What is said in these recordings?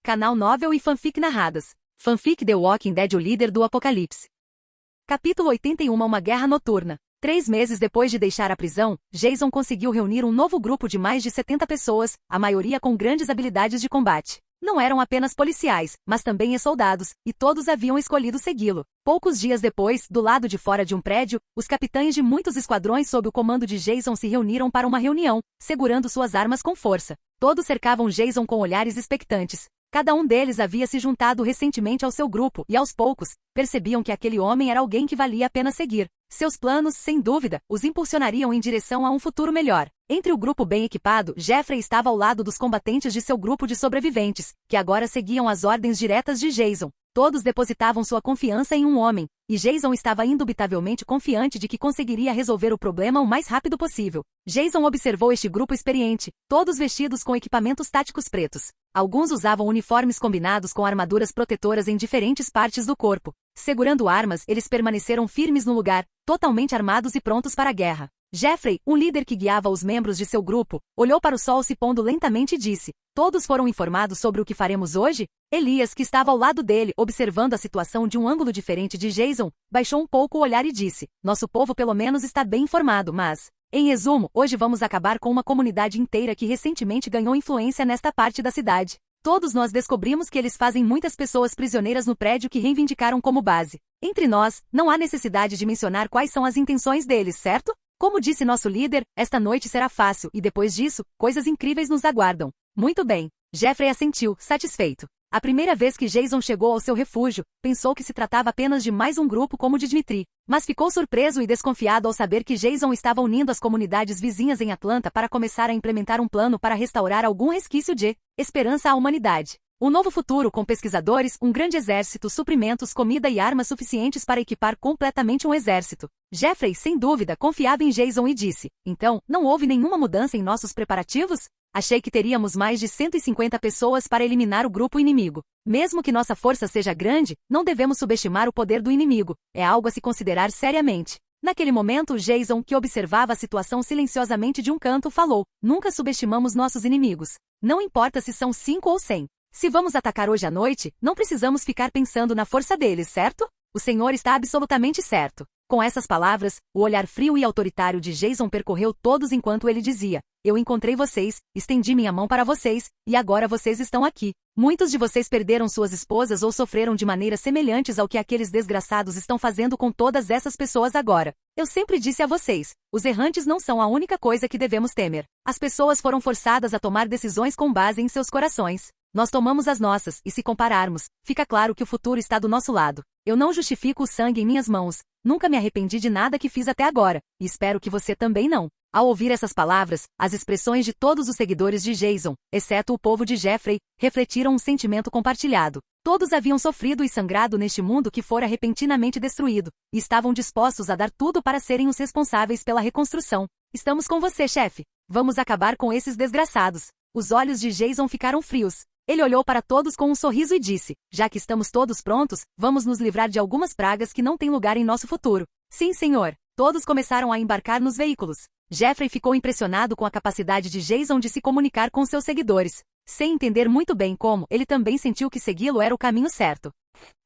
Canal Novel e Fanfic Narradas. Fanfic The Walking Dead, o líder do apocalipse. Capítulo 81. Uma guerra noturna. 3 meses depois de deixar a prisão, Jason conseguiu reunir um novo grupo de mais de 70 pessoas, a maioria com grandes habilidades de combate. Não eram apenas policiais, mas também soldados, e todos haviam escolhido segui-lo. Poucos dias depois, do lado de fora de um prédio, os capitães de muitos esquadrões sob o comando de Jason se reuniram para uma reunião, segurando suas armas com força. Todos cercavam Jason com olhares expectantes. Cada um deles havia se juntado recentemente ao seu grupo e, aos poucos, percebiam que aquele homem era alguém que valia a pena seguir. Seus planos, sem dúvida, os impulsionariam em direção a um futuro melhor. Entre o grupo bem equipado, Jeffrey estava ao lado dos combatentes de seu grupo de sobreviventes, que agora seguiam as ordens diretas de Jason. Todos depositavam sua confiança em um homem, e Jason estava indubitavelmente confiante de que conseguiria resolver o problema o mais rápido possível. Jason observou este grupo experiente, todos vestidos com equipamentos táticos pretos. Alguns usavam uniformes combinados com armaduras protetoras em diferentes partes do corpo. Segurando armas, eles permaneceram firmes no lugar, totalmente armados e prontos para a guerra. Jeffrey, um líder que guiava os membros de seu grupo, olhou para o sol se pondo lentamente e disse: "Todos foram informados sobre o que faremos hoje?" Elias, que estava ao lado dele, observando a situação de um ângulo diferente de Jason, baixou um pouco o olhar e disse: "Nosso povo pelo menos está bem informado, mas... em resumo, hoje vamos acabar com uma comunidade inteira que recentemente ganhou influência nesta parte da cidade. Todos nós descobrimos que eles fazem muitas pessoas prisioneiras no prédio que reivindicaram como base. Entre nós, não há necessidade de mencionar quais são as intenções deles, certo? Como disse nosso líder, esta noite será fácil e depois disso, coisas incríveis nos aguardam." "Muito bem." Jeffrey assentiu, satisfeito. A primeira vez que Jason chegou ao seu refúgio, pensou que se tratava apenas de mais um grupo como o de Dmitri, mas ficou surpreso e desconfiado ao saber que Jason estava unindo as comunidades vizinhas em Atlanta para começar a implementar um plano para restaurar algum resquício de esperança à humanidade. Um novo futuro com pesquisadores, um grande exército, suprimentos, comida e armas suficientes para equipar completamente um exército. Jeffrey, sem dúvida, confiava em Jason e disse: "Então, não houve nenhuma mudança em nossos preparativos? Achei que teríamos mais de 150 pessoas para eliminar o grupo inimigo. Mesmo que nossa força seja grande, não devemos subestimar o poder do inimigo. É algo a se considerar seriamente." Naquele momento, Jason, que observava a situação silenciosamente de um canto, falou: "Nunca subestimamos nossos inimigos. Não importa se são 5 ou 100. Se vamos atacar hoje à noite, não precisamos ficar pensando na força deles, certo? O Senhor está absolutamente certo." Com essas palavras, o olhar frio e autoritário de Jason percorreu todos enquanto ele dizia: "Eu encontrei vocês, estendi minha mão para vocês, e agora vocês estão aqui. Muitos de vocês perderam suas esposas ou sofreram de maneiras semelhantes ao que aqueles desgraçados estão fazendo com todas essas pessoas agora. Eu sempre disse a vocês, os errantes não são a única coisa que devemos temer. As pessoas foram forçadas a tomar decisões com base em seus corações. Nós tomamos as nossas, e se compararmos, fica claro que o futuro está do nosso lado. Eu não justifico o sangue em minhas mãos. Nunca me arrependi de nada que fiz até agora, e espero que você também não." Ao ouvir essas palavras, as expressões de todos os seguidores de Jason, exceto o povo de Jeffrey, refletiram um sentimento compartilhado. Todos haviam sofrido e sangrado neste mundo que fora repentinamente destruído, e estavam dispostos a dar tudo para serem os responsáveis pela reconstrução. "Estamos com você, chefe. Vamos acabar com esses desgraçados." Os olhos de Jason ficaram frios. Ele olhou para todos com um sorriso e disse: "Já que estamos todos prontos, vamos nos livrar de algumas pragas que não têm lugar em nosso futuro." "Sim, senhor." Todos começaram a embarcar nos veículos. Jeffrey ficou impressionado com a capacidade de Jason de se comunicar com seus seguidores. Sem entender muito bem como, ele também sentiu que segui-lo era o caminho certo.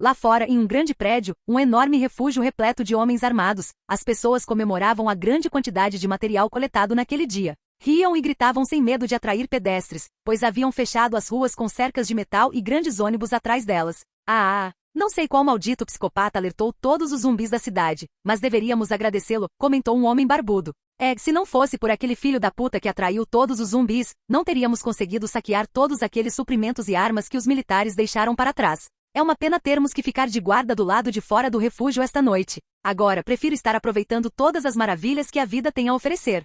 Lá fora, em um grande prédio, um enorme refúgio repleto de homens armados, as pessoas comemoravam a grande quantidade de material coletado naquele dia. Riam e gritavam sem medo de atrair pedestres, pois haviam fechado as ruas com cercas de metal e grandes ônibus atrás delas. Não sei qual maldito psicopata alertou todos os zumbis da cidade, mas deveríamos agradecê-lo", comentou um homem barbudo. Se não fosse por aquele filho da puta que atraiu todos os zumbis, não teríamos conseguido saquear todos aqueles suprimentos e armas que os militares deixaram para trás. É uma pena termos que ficar de guarda do lado de fora do refúgio esta noite. Agora, prefiro estar aproveitando todas as maravilhas que a vida tem a oferecer."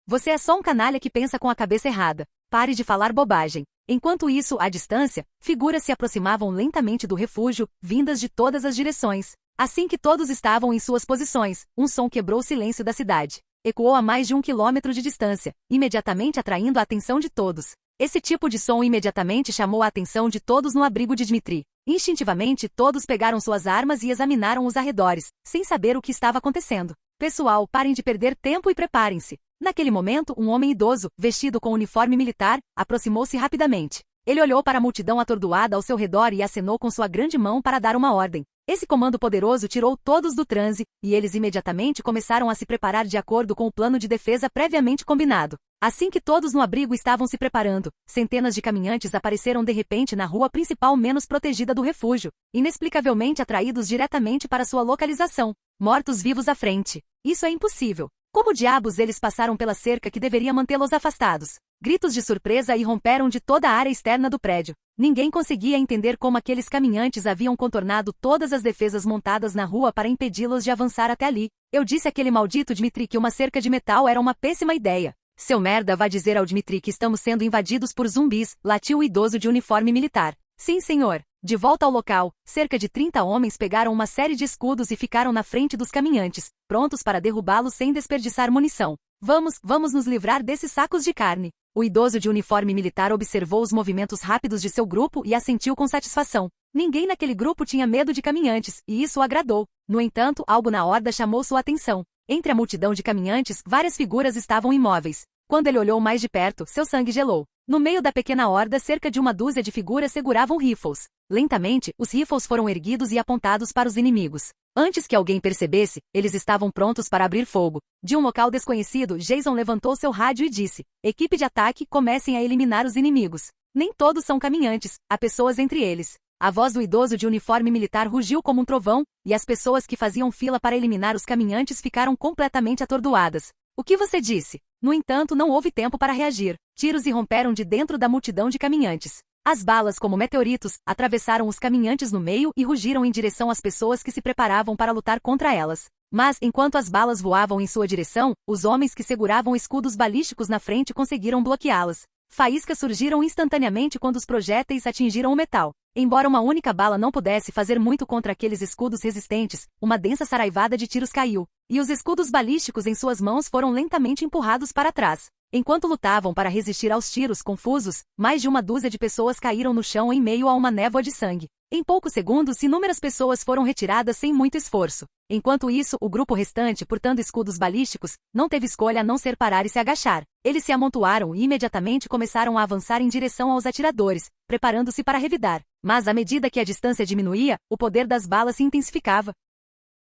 Você é só um canalha que pensa com a cabeça errada. Pare de falar bobagem." Enquanto isso, à distância, figuras se aproximavam lentamente do refúgio, vindas de todas as direções. Assim que todos estavam em suas posições, um som quebrou o silêncio da cidade. Ecoou a mais de 1 quilômetro de distância, imediatamente atraindo a atenção de todos. Esse tipo de som imediatamente chamou a atenção de todos no abrigo de Dmitri. Instintivamente, todos pegaram suas armas e examinaram os arredores, sem saber o que estava acontecendo. "Pessoal, parem de perder tempo e preparem-se." Naquele momento, um homem idoso, vestido com uniforme militar, aproximou-se rapidamente. Ele olhou para a multidão atordoada ao seu redor e acenou com sua grande mão para dar uma ordem. Esse comando poderoso tirou todos do transe, e eles imediatamente começaram a se preparar de acordo com o plano de defesa previamente combinado. Assim que todos no abrigo estavam se preparando, centenas de caminhantes apareceram de repente na rua principal menos protegida do refúgio, inexplicavelmente atraídos diretamente para sua localização, mortos-vivos à frente. Isso é impossível. Como diabos eles passaram pela cerca que deveria mantê-los afastados? Gritos de surpresa irromperam de toda a área externa do prédio. Ninguém conseguia entender como aqueles caminhantes haviam contornado todas as defesas montadas na rua para impedi-los de avançar até ali. Eu disse àquele maldito Dmitri que uma cerca de metal era uma péssima ideia. Seu merda vai dizer ao Dmitri que estamos sendo invadidos por zumbis, latiu o idoso de uniforme militar. Sim, senhor. De volta ao local, cerca de 30 homens pegaram uma série de escudos e ficaram na frente dos caminhantes, prontos para derrubá-los sem desperdiçar munição. Vamos nos livrar desses sacos de carne. O idoso de uniforme militar observou os movimentos rápidos de seu grupo e assentiu com satisfação. Ninguém naquele grupo tinha medo de caminhantes, e isso o agradou. No entanto, algo na horda chamou sua atenção. Entre a multidão de caminhantes, várias figuras estavam imóveis. Quando ele olhou mais de perto, seu sangue gelou. No meio da pequena horda, cerca de uma dúzia de figuras seguravam rifles. Lentamente, os rifles foram erguidos e apontados para os inimigos. Antes que alguém percebesse, eles estavam prontos para abrir fogo. De um local desconhecido, Jason levantou seu rádio e disse: "Equipe de ataque, comecem a eliminar os inimigos. Nem todos são caminhantes, há pessoas entre eles." A voz do idoso de uniforme militar rugiu como um trovão, e as pessoas que faziam fila para eliminar os caminhantes ficaram completamente atordoadas. "O que você disse?" No entanto, não houve tempo para reagir. Tiros irromperam de dentro da multidão de caminhantes. As balas, como meteoritos, atravessaram os caminhantes no meio e rugiram em direção às pessoas que se preparavam para lutar contra elas. Mas, enquanto as balas voavam em sua direção, os homens que seguravam escudos balísticos na frente conseguiram bloqueá-las. Faíscas surgiram instantaneamente quando os projéteis atingiram o metal. Embora uma única bala não pudesse fazer muito contra aqueles escudos resistentes, uma densa saraivada de tiros caiu, e os escudos balísticos em suas mãos foram lentamente empurrados para trás. Enquanto lutavam para resistir aos tiros confusos, mais de uma dúzia de pessoas caíram no chão em meio a uma névoa de sangue. Em poucos segundos, inúmeras pessoas foram retiradas sem muito esforço. Enquanto isso, o grupo restante, portando escudos balísticos, não teve escolha a não ser parar e se agachar. Eles se amontoaram e imediatamente começaram a avançar em direção aos atiradores, preparando-se para revidar. Mas à medida que a distância diminuía, o poder das balas se intensificava.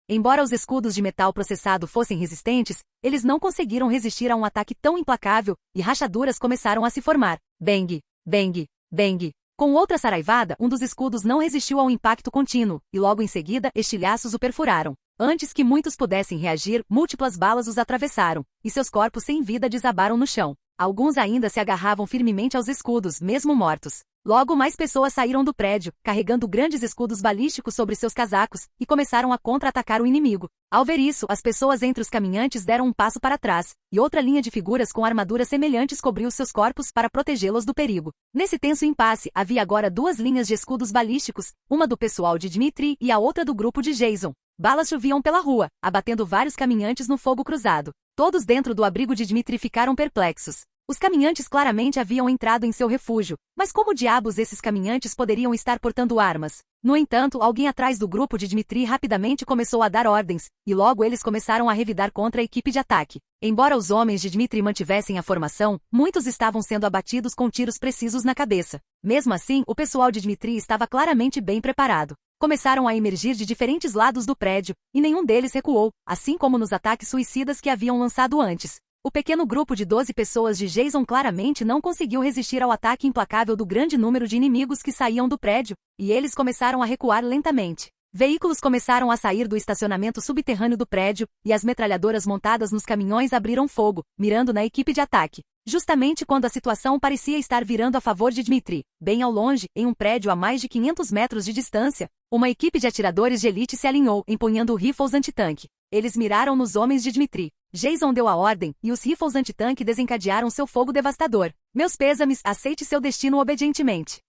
Embora os escudos de metal processado fossem resistentes, eles não conseguiram resistir a um ataque tão implacável, e rachaduras começaram a se formar. Bang! Bang! Bang! Com outra saraivada, um dos escudos não resistiu ao impacto contínuo, e logo em seguida, estilhaços o perfuraram. Antes que muitos pudessem reagir, múltiplas balas os atravessaram, e seus corpos sem vida desabaram no chão. Alguns ainda se agarravam firmemente aos escudos, mesmo mortos. Logo mais pessoas saíram do prédio, carregando grandes escudos balísticos sobre seus casacos, e começaram a contra-atacar o inimigo. Ao ver isso, as pessoas entre os caminhantes deram um passo para trás, e outra linha de figuras com armaduras semelhantes cobriu seus corpos para protegê-los do perigo. Nesse tenso impasse, havia agora duas linhas de escudos balísticos, uma do pessoal de Dmitri e a outra do grupo de Jason. Balas choviam pela rua, abatendo vários caminhantes no fogo cruzado. Todos dentro do abrigo de Dmitri ficaram perplexos. Os caminhantes claramente haviam entrado em seu refúgio, mas como diabos esses caminhantes poderiam estar portando armas? No entanto, alguém atrás do grupo de Dmitri rapidamente começou a dar ordens, e logo eles começaram a revidar contra a equipe de ataque. Embora os homens de Dmitri mantivessem a formação, muitos estavam sendo abatidos com tiros precisos na cabeça. Mesmo assim, o pessoal de Dmitri estava claramente bem preparado. Começaram a emergir de diferentes lados do prédio, e nenhum deles recuou, assim como nos ataques suicidas que haviam lançado antes. O pequeno grupo de 12 pessoas de Jason claramente não conseguiu resistir ao ataque implacável do grande número de inimigos que saíam do prédio, e eles começaram a recuar lentamente. Veículos começaram a sair do estacionamento subterrâneo do prédio, e as metralhadoras montadas nos caminhões abriram fogo, mirando na equipe de ataque. Justamente quando a situação parecia estar virando a favor de Dmitri, bem ao longe, em um prédio a mais de 500 metros de distância, uma equipe de atiradores de elite se alinhou, empunhando rifles antitanque. Eles miraram nos homens de Dmitri. Jason deu a ordem, e os rifles antitanque desencadearam seu fogo devastador. Meus pêsames, aceite seu destino obedientemente.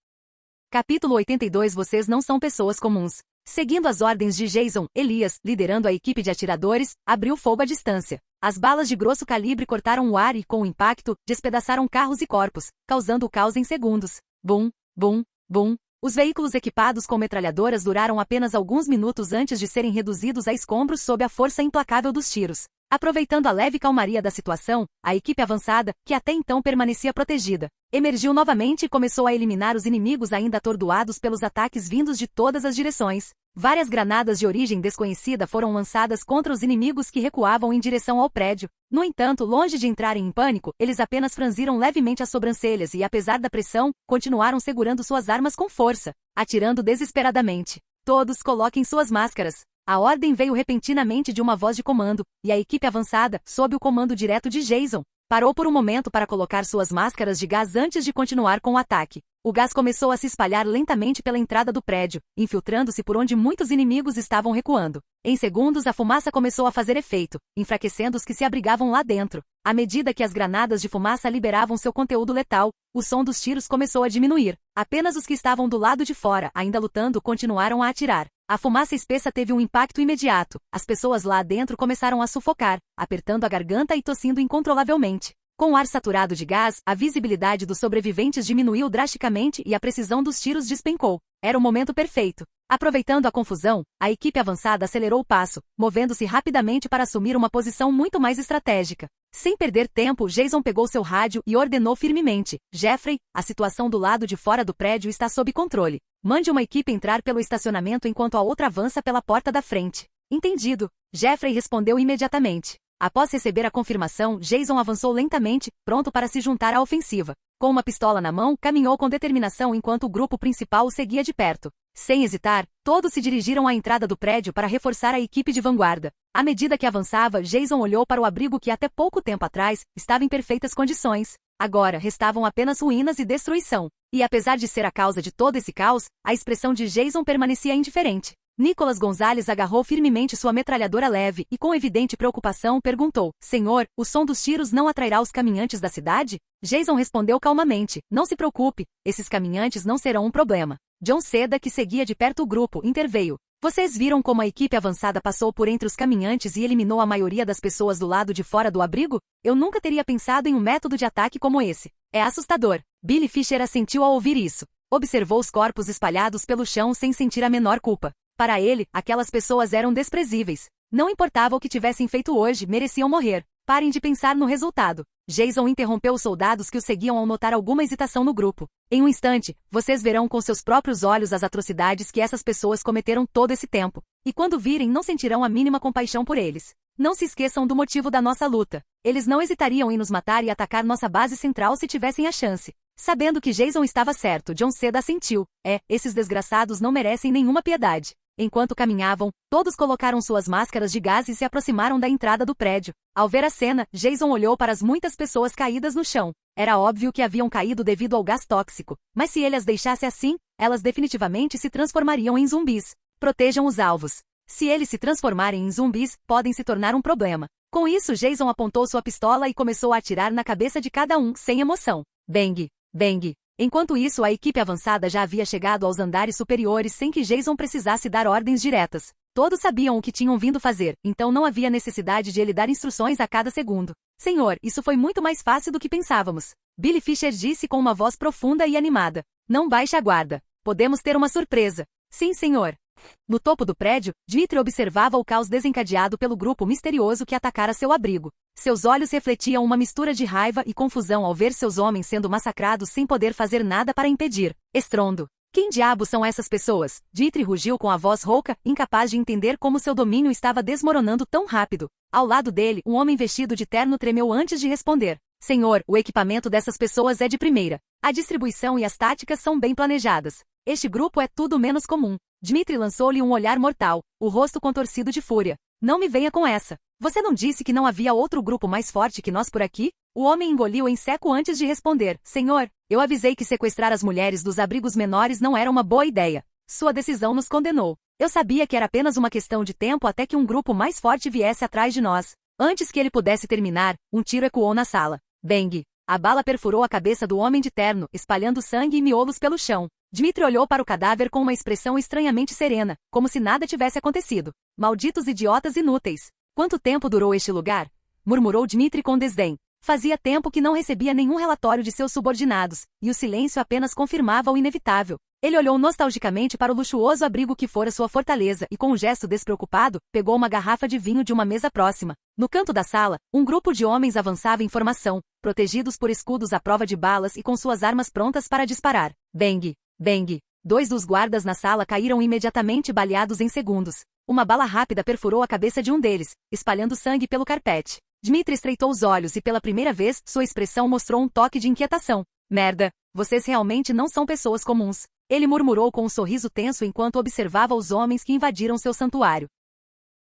Capítulo 82. Vocês não são pessoas comuns. Seguindo as ordens de Jason, Elias, liderando a equipe de atiradores, abriu fogo à distância. As balas de grosso calibre cortaram o ar e, com o impacto, despedaçaram carros e corpos, causando o caos em segundos. Bum, bum, bum. Os veículos equipados com metralhadoras duraram apenas alguns minutos antes de serem reduzidos a escombros sob a força implacável dos tiros. Aproveitando a leve calmaria da situação, a equipe avançada, que até então permanecia protegida, emergiu novamente e começou a eliminar os inimigos ainda atordoados pelos ataques vindos de todas as direções. Várias granadas de origem desconhecida foram lançadas contra os inimigos que recuavam em direção ao prédio. No entanto, longe de entrarem em pânico, eles apenas franziram levemente as sobrancelhas e, apesar da pressão, continuaram segurando suas armas com força, atirando desesperadamente. Todos coloquem suas máscaras. A ordem veio repentinamente de uma voz de comando, e a equipe avançada, sob o comando direto de Jason, parou por um momento para colocar suas máscaras de gás antes de continuar com o ataque. O gás começou a se espalhar lentamente pela entrada do prédio, infiltrando-se por onde muitos inimigos estavam recuando. Em segundos, a fumaça começou a fazer efeito, enfraquecendo os que se abrigavam lá dentro. À medida que as granadas de fumaça liberavam seu conteúdo letal, o som dos tiros começou a diminuir. Apenas os que estavam do lado de fora, ainda lutando, continuaram a atirar. A fumaça espessa teve um impacto imediato. As pessoas lá dentro começaram a sufocar, apertando a garganta e tossindo incontrolavelmente. Com o ar saturado de gás, a visibilidade dos sobreviventes diminuiu drasticamente e a precisão dos tiros despencou. Era o momento perfeito. Aproveitando a confusão, a equipe avançada acelerou o passo, movendo-se rapidamente para assumir uma posição muito mais estratégica. Sem perder tempo, Jason pegou seu rádio e ordenou firmemente: Jeffrey, a situação do lado de fora do prédio está sob controle. Mande uma equipe entrar pelo estacionamento enquanto a outra avança pela porta da frente. Entendido. Jeffrey respondeu imediatamente. Após receber a confirmação, Jason avançou lentamente, pronto para se juntar à ofensiva. Com uma pistola na mão, caminhou com determinação enquanto o grupo principal o seguia de perto. Sem hesitar, todos se dirigiram à entrada do prédio para reforçar a equipe de vanguarda. À medida que avançava, Jason olhou para o abrigo que até pouco tempo atrás estava em perfeitas condições. Agora, restavam apenas ruínas e destruição. E apesar de ser a causa de todo esse caos, a expressão de Jason permanecia indiferente. Nicholas Gonzalez agarrou firmemente sua metralhadora leve e, com evidente preocupação, perguntou: Senhor, o som dos tiros não atrairá os caminhantes da cidade? Jason respondeu calmamente: Não se preocupe, esses caminhantes não serão um problema. John Seda, que seguia de perto o grupo, interveio. Vocês viram como a equipe avançada passou por entre os caminhantes e eliminou a maioria das pessoas do lado de fora do abrigo? Eu nunca teria pensado em um método de ataque como esse. É assustador. Billy Fisher assentiu ao ouvir isso. Observou os corpos espalhados pelo chão sem sentir a menor culpa. Para ele, aquelas pessoas eram desprezíveis. Não importava o que tivessem feito hoje, mereciam morrer. Parem de pensar no resultado. Jason interrompeu os soldados que o seguiam ao notar alguma hesitação no grupo. Em um instante, vocês verão com seus próprios olhos as atrocidades que essas pessoas cometeram todo esse tempo. E quando virem, não sentirão a mínima compaixão por eles. Não se esqueçam do motivo da nossa luta. Eles não hesitariam em nos matar e atacar nossa base central se tivessem a chance. Sabendo que Jason estava certo, John Seda assentiu. Esses desgraçados não merecem nenhuma piedade. Enquanto caminhavam, todos colocaram suas máscaras de gás e se aproximaram da entrada do prédio. Ao ver a cena, Jason olhou para as muitas pessoas caídas no chão. Era óbvio que haviam caído devido ao gás tóxico, mas se ele as deixasse assim, elas definitivamente se transformariam em zumbis. Protejam os alvos. Se eles se transformarem em zumbis, podem se tornar um problema. Com isso, Jason apontou sua pistola e começou a atirar na cabeça de cada um, sem emoção. Bang! Bang! Enquanto isso, a equipe avançada já havia chegado aos andares superiores sem que Jason precisasse dar ordens diretas. Todos sabiam o que tinham vindo fazer, então não havia necessidade de ele dar instruções a cada segundo. Senhor, isso foi muito mais fácil do que pensávamos. Billy Fisher disse com uma voz profunda e animada. Não baixe a guarda. Podemos ter uma surpresa. Sim, senhor. No topo do prédio, Dmitri observava o caos desencadeado pelo grupo misterioso que atacara seu abrigo. Seus olhos refletiam uma mistura de raiva e confusão ao ver seus homens sendo massacrados sem poder fazer nada para impedir. Estrondo. Quem diabos são essas pessoas? Dmitri rugiu com a voz rouca, incapaz de entender como seu domínio estava desmoronando tão rápido. Ao lado dele, um homem vestido de terno tremeu antes de responder. Senhor, o equipamento dessas pessoas é de primeira. A distribuição e as táticas são bem planejadas. Este grupo é tudo menos comum. Dmitri lançou-lhe um olhar mortal, o rosto contorcido de fúria. Não me venha com essa. Você não disse que não havia outro grupo mais forte que nós por aqui? O homem engoliu em seco antes de responder. Senhor, eu avisei que sequestrar as mulheres dos abrigos menores não era uma boa ideia. Sua decisão nos condenou. Eu sabia que era apenas uma questão de tempo até que um grupo mais forte viesse atrás de nós. Antes que ele pudesse terminar, um tiro ecoou na sala. Bang! A bala perfurou a cabeça do homem de terno, espalhando sangue e miolos pelo chão. Dmitri olhou para o cadáver com uma expressão estranhamente serena, como se nada tivesse acontecido. Malditos idiotas inúteis! Quanto tempo durou este lugar? Murmurou Dmitri com desdém. Fazia tempo que não recebia nenhum relatório de seus subordinados, e o silêncio apenas confirmava o inevitável. Ele olhou nostalgicamente para o luxuoso abrigo que fora sua fortaleza e, com um gesto despreocupado, pegou uma garrafa de vinho de uma mesa próxima. No canto da sala, um grupo de homens avançava em formação, protegidos por escudos à prova de balas e com suas armas prontas para disparar. Bang! Bang! 2 dos guardas na sala caíram imediatamente baleados em segundos. Uma bala rápida perfurou a cabeça de um deles, espalhando sangue pelo carpete. Dmitri estreitou os olhos e pela primeira vez, sua expressão mostrou um toque de inquietação. Merda, vocês realmente não são pessoas comuns. Ele murmurou com um sorriso tenso enquanto observava os homens que invadiram seu santuário.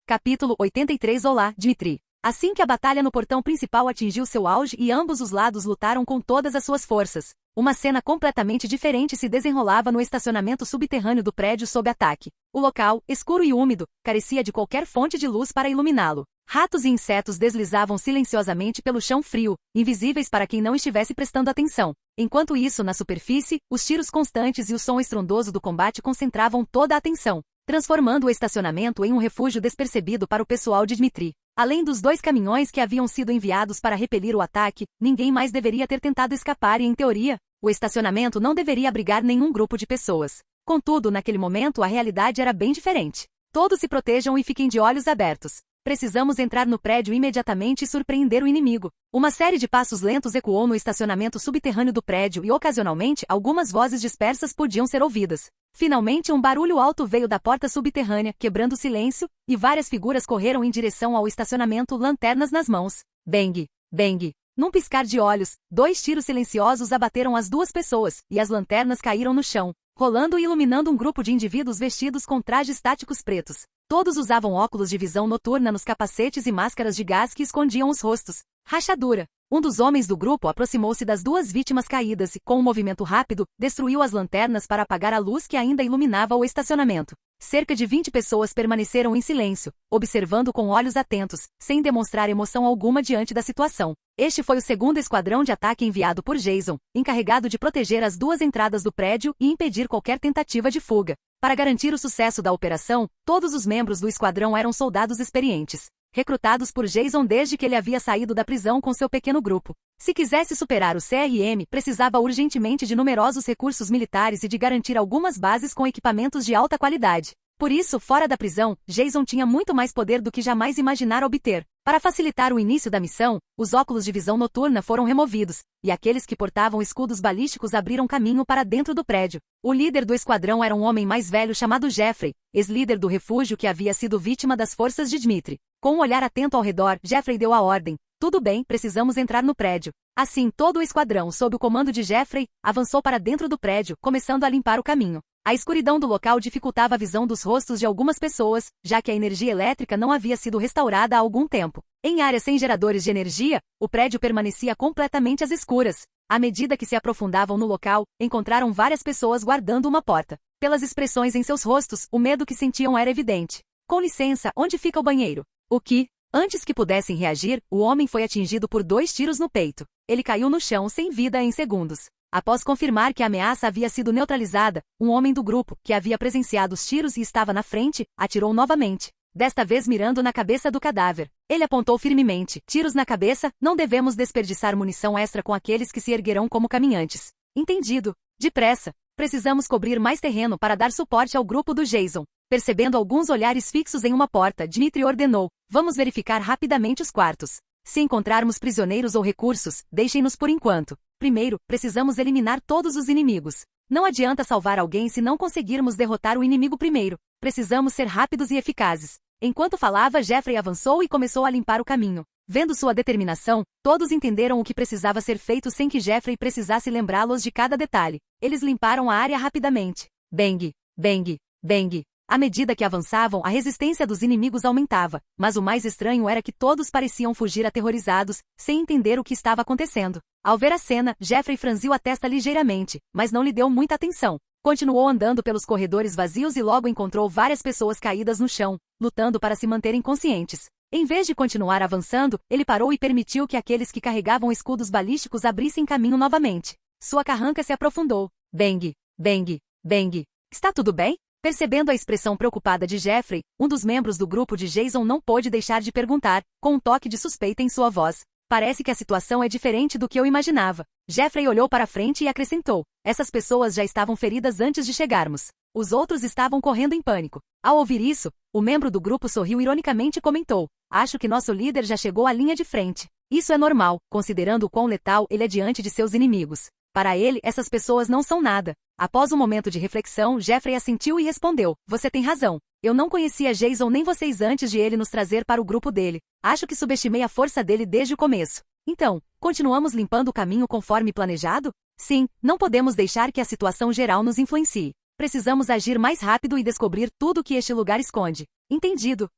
Capítulo 83. Olá, Dmitri. Assim que a batalha no portão principal atingiu seu auge e ambos os lados lutaram com todas as suas forças, uma cena completamente diferente se desenrolava no estacionamento subterrâneo do prédio sob ataque. O local, escuro e úmido, carecia de qualquer fonte de luz para iluminá-lo. Ratos e insetos deslizavam silenciosamente pelo chão frio, invisíveis para quem não estivesse prestando atenção. Enquanto isso, na superfície, os tiros constantes e o som estrondoso do combate concentravam toda a atenção, transformando o estacionamento em um refúgio despercebido para o pessoal de Dmitri. Além dos 2 caminhões que haviam sido enviados para repelir o ataque, ninguém mais deveria ter tentado escapar e, em teoria, o estacionamento não deveria abrigar nenhum grupo de pessoas. Contudo, naquele momento a realidade era bem diferente. Todos se protejam e fiquem de olhos abertos. Precisamos entrar no prédio imediatamente e surpreender o inimigo. Uma série de passos lentos ecoou no estacionamento subterrâneo do prédio e, ocasionalmente, algumas vozes dispersas podiam ser ouvidas. Finalmente, um barulho alto veio da porta subterrânea, quebrando o silêncio, e várias figuras correram em direção ao estacionamento, lanternas nas mãos. Bang! Bang! Num piscar de olhos, 2 tiros silenciosos abateram as 2 pessoas, e as lanternas caíram no chão, rolando e iluminando um grupo de indivíduos vestidos com trajes táticos pretos. Todos usavam óculos de visão noturna nos capacetes e máscaras de gás que escondiam os rostos. Rachadura. Um dos homens do grupo aproximou-se das 2 vítimas caídas e, com um movimento rápido, destruiu as lanternas para apagar a luz que ainda iluminava o estacionamento. Cerca de 20 pessoas permaneceram em silêncio, observando com olhos atentos, sem demonstrar emoção alguma diante da situação. Este foi o 2º esquadrão de ataque enviado por Jason, encarregado de proteger as 2 entradas do prédio e impedir qualquer tentativa de fuga. Para garantir o sucesso da operação, todos os membros do esquadrão eram soldados experientes, recrutados por Jason desde que ele havia saído da prisão com seu pequeno grupo. Se quisesse superar o CRM, precisava urgentemente de numerosos recursos militares e de garantir algumas bases com equipamentos de alta qualidade. Por isso, fora da prisão, Jason tinha muito mais poder do que jamais imaginara obter. Para facilitar o início da missão, os óculos de visão noturna foram removidos, e aqueles que portavam escudos balísticos abriram caminho para dentro do prédio. O líder do esquadrão era um homem mais velho chamado Jeffrey, ex-líder do refúgio que havia sido vítima das forças de Dmitri. Com um olhar atento ao redor, Jeffrey deu a ordem. Tudo bem, precisamos entrar no prédio. Assim, todo o esquadrão, sob o comando de Jeffrey, avançou para dentro do prédio, começando a limpar o caminho. A escuridão do local dificultava a visão dos rostos de algumas pessoas, já que a energia elétrica não havia sido restaurada há algum tempo. Em áreas sem geradores de energia, o prédio permanecia completamente às escuras. À medida que se aprofundavam no local, encontraram várias pessoas guardando uma porta. Pelas expressões em seus rostos, o medo que sentiam era evidente. Com licença, onde fica o banheiro? O que? Antes que pudessem reagir, o homem foi atingido por 2 tiros no peito. Ele caiu no chão sem vida em segundos. Após confirmar que a ameaça havia sido neutralizada, um homem do grupo, que havia presenciado os tiros e estava na frente, atirou novamente, desta vez mirando na cabeça do cadáver. Ele apontou firmemente: tiros na cabeça, não devemos desperdiçar munição extra com aqueles que se erguerão como caminhantes. Entendido. Depressa. Precisamos cobrir mais terreno para dar suporte ao grupo do Jason. Percebendo alguns olhares fixos em uma porta, Dmitri ordenou: vamos verificar rapidamente os quartos. Se encontrarmos prisioneiros ou recursos, deixem-nos por enquanto. Primeiro, precisamos eliminar todos os inimigos. Não adianta salvar alguém se não conseguirmos derrotar o inimigo primeiro. Precisamos ser rápidos e eficazes. Enquanto falava, Jeffrey avançou e começou a limpar o caminho. Vendo sua determinação, todos entenderam o que precisava ser feito sem que Jeffrey precisasse lembrá-los de cada detalhe. Eles limparam a área rapidamente. Bang! Bang! Bang! À medida que avançavam, a resistência dos inimigos aumentava, mas o mais estranho era que todos pareciam fugir aterrorizados, sem entender o que estava acontecendo. Ao ver a cena, Jeffrey franziu a testa ligeiramente, mas não lhe deu muita atenção. Continuou andando pelos corredores vazios e logo encontrou várias pessoas caídas no chão, lutando para se manterem conscientes. Em vez de continuar avançando, ele parou e permitiu que aqueles que carregavam escudos balísticos abrissem caminho novamente. Sua carranca se aprofundou. Bang! Bang! Bang! Está tudo bem? Percebendo a expressão preocupada de Jeffrey, um dos membros do grupo de Jason não pôde deixar de perguntar, com um toque de suspeita em sua voz. Parece que a situação é diferente do que eu imaginava. Jeffrey olhou para frente e acrescentou. Essas pessoas já estavam feridas antes de chegarmos. Os outros estavam correndo em pânico. Ao ouvir isso, o membro do grupo sorriu ironicamente e comentou. Acho que nosso líder já chegou à linha de frente. Isso é normal, considerando o quão letal ele é diante de seus inimigos. Para ele, essas pessoas não são nada. Após um momento de reflexão, Jeffrey assentiu e respondeu. Você tem razão. Eu não conhecia Jason nem vocês antes de ele nos trazer para o grupo dele. Acho que subestimei a força dele desde o começo. Então, continuamos limpando o caminho conforme planejado? Sim, não podemos deixar que a situação geral nos influencie. Precisamos agir mais rápido e descobrir tudo o que este lugar esconde. Entendido.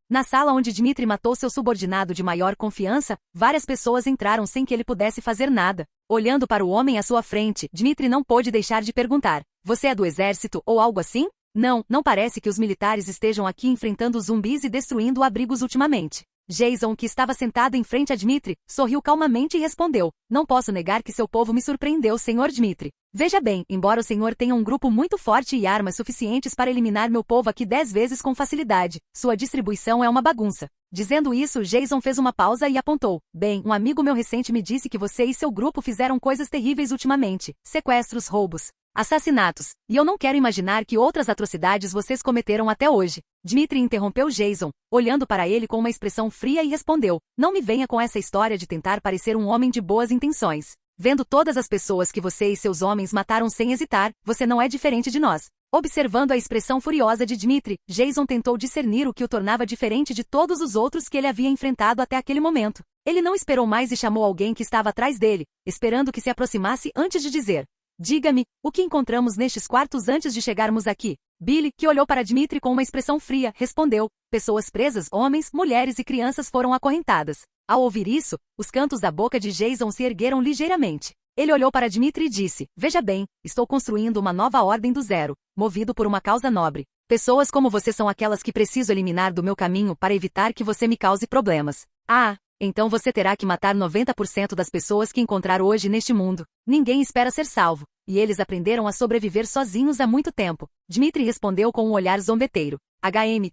Na sala onde Dmitri matou seu subordinado de maior confiança, várias pessoas entraram sem que ele pudesse fazer nada. Olhando para o homem à sua frente, Dmitri não pôde deixar de perguntar. Você é do exército ou algo assim? Não, não parece que os militares estejam aqui enfrentando zumbis e destruindo abrigos ultimamente. Jason, que estava sentado em frente a Dmitri, sorriu calmamente e respondeu. Não posso negar que seu povo me surpreendeu, Sr. Dmitri. Veja bem, embora o senhor tenha um grupo muito forte e armas suficientes para eliminar meu povo aqui 10 vezes com facilidade, sua distribuição é uma bagunça. Dizendo isso, Jason fez uma pausa e apontou. Bem, um amigo meu recente me disse que você e seu grupo fizeram coisas terríveis ultimamente. Sequestros, roubos, assassinatos. E eu não quero imaginar que outras atrocidades vocês cometeram até hoje. Dmitri interrompeu Jason, olhando para ele com uma expressão fria e respondeu. Não me venha com essa história de tentar parecer um homem de boas intenções. Vendo todas as pessoas que você e seus homens mataram sem hesitar, você não é diferente de nós. Observando a expressão furiosa de Dmitri, Jason tentou discernir o que o tornava diferente de todos os outros que ele havia enfrentado até aquele momento. Ele não esperou mais e chamou alguém que estava atrás dele, esperando que se aproximasse antes de dizer. Diga-me, o que encontramos nestes quartos antes de chegarmos aqui? Billy, que olhou para Dmitri com uma expressão fria, respondeu. Pessoas presas, homens, mulheres e crianças foram acorrentadas. Ao ouvir isso, os cantos da boca de Jason se ergueram ligeiramente. Ele olhou para Dmitri e disse, veja bem, estou construindo uma nova ordem do zero, movido por uma causa nobre. Pessoas como você são aquelas que preciso eliminar do meu caminho para evitar que você me cause problemas. Ah, então você terá que matar 90% das pessoas que encontrar hoje neste mundo. Ninguém espera ser salvo, e eles aprenderam a sobreviver sozinhos há muito tempo. Dmitri respondeu com um olhar zombeteiro.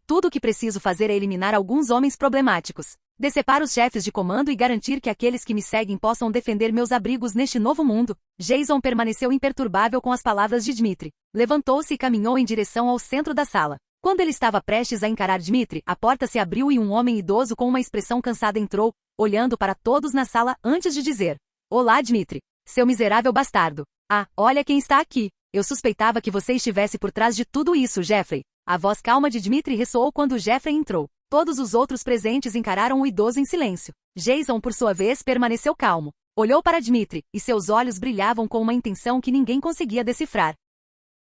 Tudo o que preciso fazer é eliminar alguns homens problemáticos. Decepar os chefes de comando e garantir que aqueles que me seguem possam defender meus abrigos neste novo mundo. Jason permaneceu imperturbável com as palavras de Dmitri. Levantou-se e caminhou em direção ao centro da sala. Quando ele estava prestes a encarar Dmitri, a porta se abriu e um homem idoso com uma expressão cansada entrou, olhando para todos na sala antes de dizer. Olá, Dmitri. Seu miserável bastardo. Ah, olha quem está aqui. Eu suspeitava que você estivesse por trás de tudo isso, Jeffrey. A voz calma de Dmitri ressoou quando Jeffrey entrou. Todos os outros presentes encararam o idoso em silêncio. Jason, por sua vez, permaneceu calmo. Olhou para Dmitri, e seus olhos brilhavam com uma intenção que ninguém conseguia decifrar.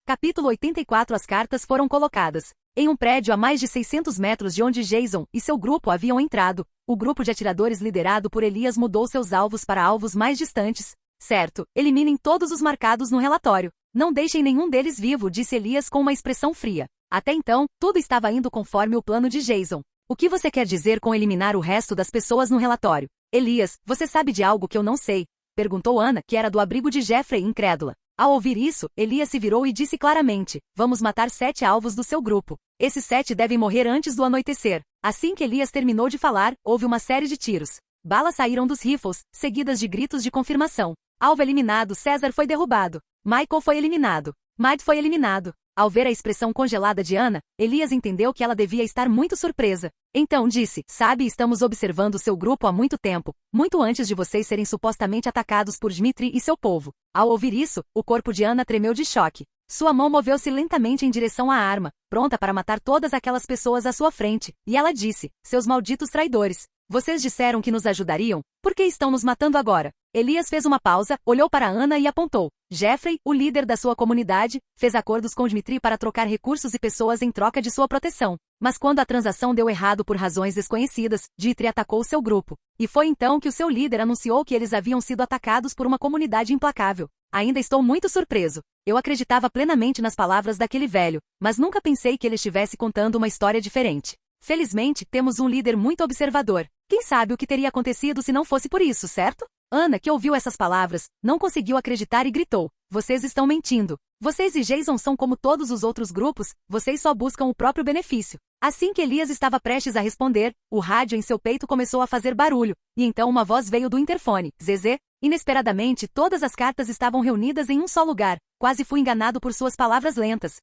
Capítulo 84. As cartas foram colocadas. Em um prédio a mais de 600 metros de onde Jason e seu grupo haviam entrado, o grupo de atiradores liderado por Elias mudou seus alvos para alvos mais distantes. Certo, eliminem todos os marcados no relatório. Não deixem nenhum deles vivo, disse Elias com uma expressão fria. Até então, tudo estava indo conforme o plano de Jason. O que você quer dizer com eliminar o resto das pessoas no relatório? Elias, você sabe de algo que eu não sei? Perguntou Ana, que era do abrigo de Jeffrey, incrédula. Ao ouvir isso, Elias se virou e disse claramente, vamos matar 7 alvos do seu grupo. Esses 7 devem morrer antes do anoitecer. Assim que Elias terminou de falar, houve uma série de tiros. Balas saíram dos rifles, seguidas de gritos de confirmação. Alvo eliminado, César foi derrubado. Michael foi eliminado. Matt foi eliminado. Ao ver a expressão congelada de Ana, Elias entendeu que ela devia estar muito surpresa. Então disse, sabe, estamos observando seu grupo há muito tempo, muito antes de vocês serem supostamente atacados por Dmitri e seu povo. Ao ouvir isso, o corpo de Ana tremeu de choque. Sua mão moveu-se lentamente em direção à arma, pronta para matar todas aquelas pessoas à sua frente, e ela disse, seus malditos traidores. Vocês disseram que nos ajudariam? Por que estão nos matando agora? Elias fez uma pausa, olhou para Ana e apontou. Jeffrey, o líder da sua comunidade, fez acordos com Dmitri para trocar recursos e pessoas em troca de sua proteção. Mas quando a transação deu errado por razões desconhecidas, Dmitri atacou seu grupo. E foi então que o seu líder anunciou que eles haviam sido atacados por uma comunidade implacável. Ainda estou muito surpreso. Eu acreditava plenamente nas palavras daquele velho, mas nunca pensei que ele estivesse contando uma história diferente. Felizmente, temos um líder muito observador. Quem sabe o que teria acontecido se não fosse por isso, certo? Ana, que ouviu essas palavras, não conseguiu acreditar e gritou. vocês estão mentindo. Vocês e Jason são como todos os outros grupos, vocês só buscam o próprio benefício. Assim que Elias estava prestes a responder, o rádio em seu peito começou a fazer barulho, e então uma voz veio do interfone. Zezé. Inesperadamente, todas as cartas estavam reunidas em um só lugar. Quase fui enganado por suas palavras lentas.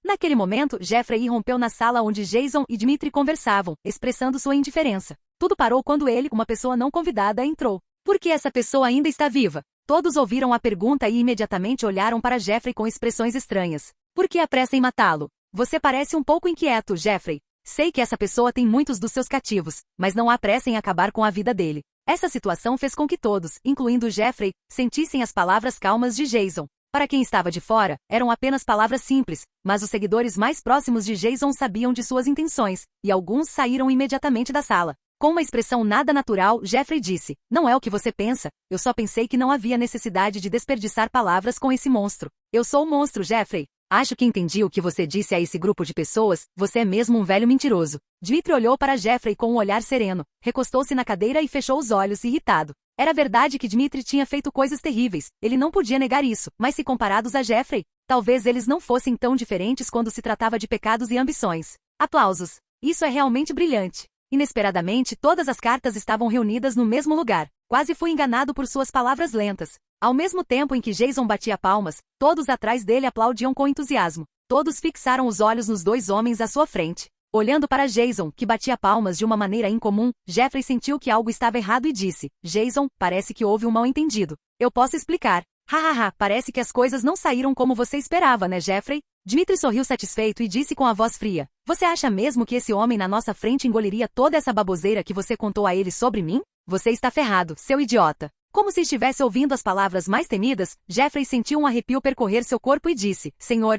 Naquele momento, Jeffrey irrompeu na sala onde Jason e Dmitri conversavam, expressando sua indiferença. Tudo parou quando ele, uma pessoa não convidada, entrou. Por que essa pessoa ainda está viva? Todos ouviram a pergunta e imediatamente olharam para Jeffrey com expressões estranhas. Por que a pressa em matá-lo? Você parece um pouco inquieto, Jeffrey. Sei que essa pessoa tem muitos dos seus cativos, mas não há pressa em acabar com a vida dele. Essa situação fez com que todos, incluindo Jeffrey, sentissem as palavras calmas de Jason. Para quem estava de fora, eram apenas palavras simples, mas os seguidores mais próximos de Jason sabiam de suas intenções, e alguns saíram imediatamente da sala. Com uma expressão nada natural, Jeffrey disse, não é o que você pensa, eu só pensei que não havia necessidade de desperdiçar palavras com esse monstro. Eu sou o monstro, Jeffrey. Acho que entendi o que você disse a esse grupo de pessoas, você é mesmo um velho mentiroso. Dmitri olhou para Jeffrey com um olhar sereno, recostou-se na cadeira e fechou os olhos, irritado. Era verdade que Dmitri tinha feito coisas terríveis, ele não podia negar isso, mas se comparados a Jeffrey, talvez eles não fossem tão diferentes quando se tratava de pecados e ambições. Aplausos. Isso é realmente brilhante. Inesperadamente, todas as cartas estavam reunidas no mesmo lugar. Quase fui enganado por suas palavras lentas. Ao mesmo tempo em que Jason batia palmas, todos atrás dele aplaudiam com entusiasmo. Todos fixaram os olhos nos dois homens à sua frente. Olhando para Jason, que batia palmas de uma maneira incomum, Jeffrey sentiu que algo estava errado e disse, Jason, parece que houve um mal-entendido. Eu posso explicar. Hahaha, parece que as coisas não saíram como você esperava, né, Jeffrey? Dmitri sorriu satisfeito e disse com a voz fria, você acha mesmo que esse homem na nossa frente engoliria toda essa baboseira que você contou a ele sobre mim? Você está ferrado, seu idiota. Como se estivesse ouvindo as palavras mais temidas, Jeffrey sentiu um arrepio percorrer seu corpo e disse, Senhor,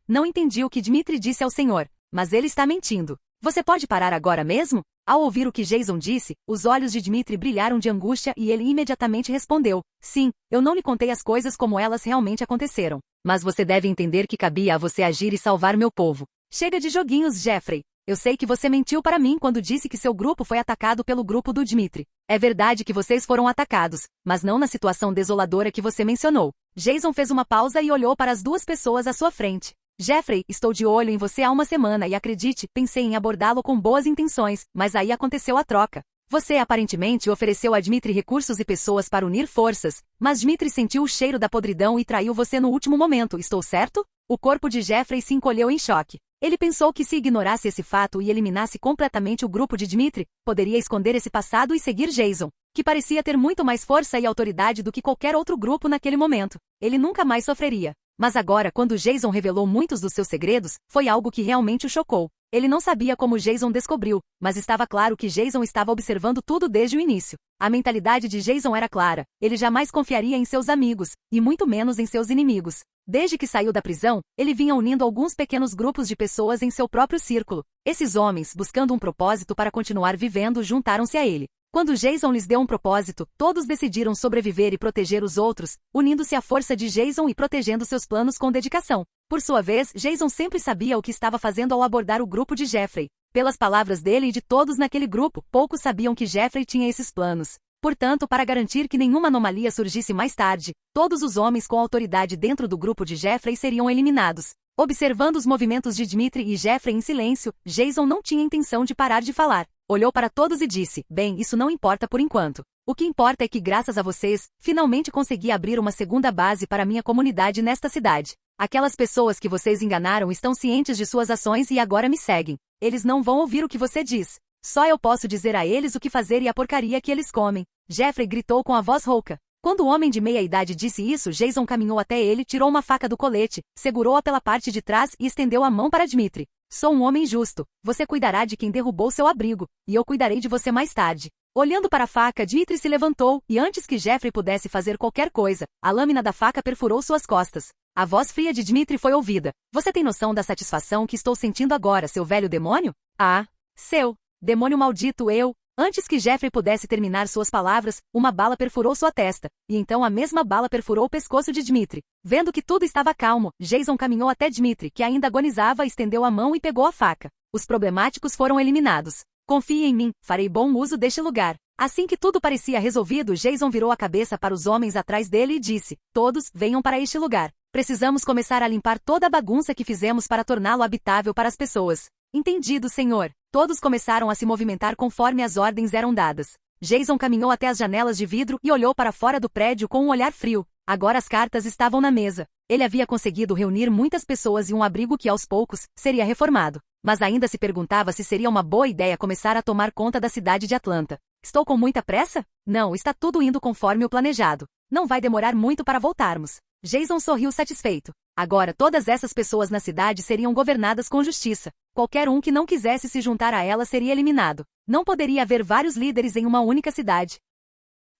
não entendi o que Dmitri disse ao senhor, mas ele está mentindo. Você pode parar agora mesmo? Ao ouvir o que Jason disse, os olhos de Dmitri brilharam de angústia e ele imediatamente respondeu, sim, eu não lhe contei as coisas como elas realmente aconteceram. Mas você deve entender que cabia a você agir e salvar meu povo. Chega de joguinhos, Jeffrey. Eu sei que você mentiu para mim quando disse que seu grupo foi atacado pelo grupo do Dmitri. É verdade que vocês foram atacados, mas não na situação desoladora que você mencionou. Jason fez uma pausa e olhou para as duas pessoas à sua frente. Jeffrey, estou de olho em você há uma semana e acredite, pensei em abordá-lo com boas intenções, mas aí aconteceu a troca. Você aparentemente ofereceu a Dmitri recursos e pessoas para unir forças, mas Dmitri sentiu o cheiro da podridão e traiu você no último momento, estou certo? O corpo de Jeffrey se encolheu em choque. Ele pensou que se ignorasse esse fato e eliminasse completamente o grupo de Dmitri, poderia esconder esse passado e seguir Jason, que parecia ter muito mais força e autoridade do que qualquer outro grupo naquele momento. Ele nunca mais sofreria. Mas agora, quando Jason revelou muitos dos seus segredos, foi algo que realmente o chocou. Ele não sabia como Jason descobriu, mas estava claro que Jason estava observando tudo desde o início. A mentalidade de Jason era clara, ele jamais confiaria em seus amigos, e muito menos em seus inimigos. Desde que saiu da prisão, ele vinha unindo alguns pequenos grupos de pessoas em seu próprio círculo. Esses homens, buscando um propósito para continuar vivendo, juntaram-se a ele. Quando Jason lhes deu um propósito, todos decidiram sobreviver e proteger os outros, unindo-se à força de Jason e protegendo seus planos com dedicação. Por sua vez, Jason sempre sabia o que estava fazendo ao abordar o grupo de Jeffrey. Pelas palavras dele e de todos naquele grupo, poucos sabiam que Jeffrey tinha esses planos. Portanto, para garantir que nenhuma anomalia surgisse mais tarde, todos os homens com autoridade dentro do grupo de Jeffrey seriam eliminados. Observando os movimentos de Dmitri e Jeffrey em silêncio, Jason não tinha intenção de parar de falar. Olhou para todos e disse, bem, isso não importa por enquanto. O que importa é que graças a vocês, finalmente consegui abrir uma segunda base para minha comunidade nesta cidade. Aquelas pessoas que vocês enganaram estão cientes de suas ações e agora me seguem. Eles não vão ouvir o que você diz. Só eu posso dizer a eles o que fazer e a porcaria que eles comem. Jeffrey gritou com a voz rouca. Quando o homem de meia-idade disse isso, Jason caminhou até ele, tirou uma faca do colete, segurou-a pela parte de trás e estendeu a mão para Dmitri. Sou um homem justo. Você cuidará de quem derrubou seu abrigo, e eu cuidarei de você mais tarde. Olhando para a faca, Dmitri se levantou, e antes que Jeffrey pudesse fazer qualquer coisa, a lâmina da faca perfurou suas costas. A voz fria de Dmitri foi ouvida. Você tem noção da satisfação que estou sentindo agora, seu velho demônio? Ah, seu demônio maldito eu! Antes que Jeffrey pudesse terminar suas palavras, uma bala perfurou sua testa, e então a mesma bala perfurou o pescoço de Dmitri. Vendo que tudo estava calmo, Jason caminhou até Dmitri, que ainda agonizava, estendeu a mão e pegou a faca. Os problemáticos foram eliminados. Confie em mim, farei bom uso deste lugar. Assim que tudo parecia resolvido, Jason virou a cabeça para os homens atrás dele e disse: todos, venham para este lugar. Precisamos começar a limpar toda a bagunça que fizemos para torná-lo habitável para as pessoas. Entendido, senhor. Todos começaram a se movimentar conforme as ordens eram dadas. Jason caminhou até as janelas de vidro e olhou para fora do prédio com um olhar frio. Agora as cartas estavam na mesa. Ele havia conseguido reunir muitas pessoas e um abrigo que aos poucos seria reformado. Mas ainda se perguntava se seria uma boa ideia começar a tomar conta da cidade de Atlanta. Estou com muita pressa? Não, está tudo indo conforme o planejado. Não vai demorar muito para voltarmos. Jason sorriu satisfeito. Agora todas essas pessoas na cidade seriam governadas com justiça. Qualquer um que não quisesse se juntar a ela seria eliminado. Não poderia haver vários líderes em uma única cidade.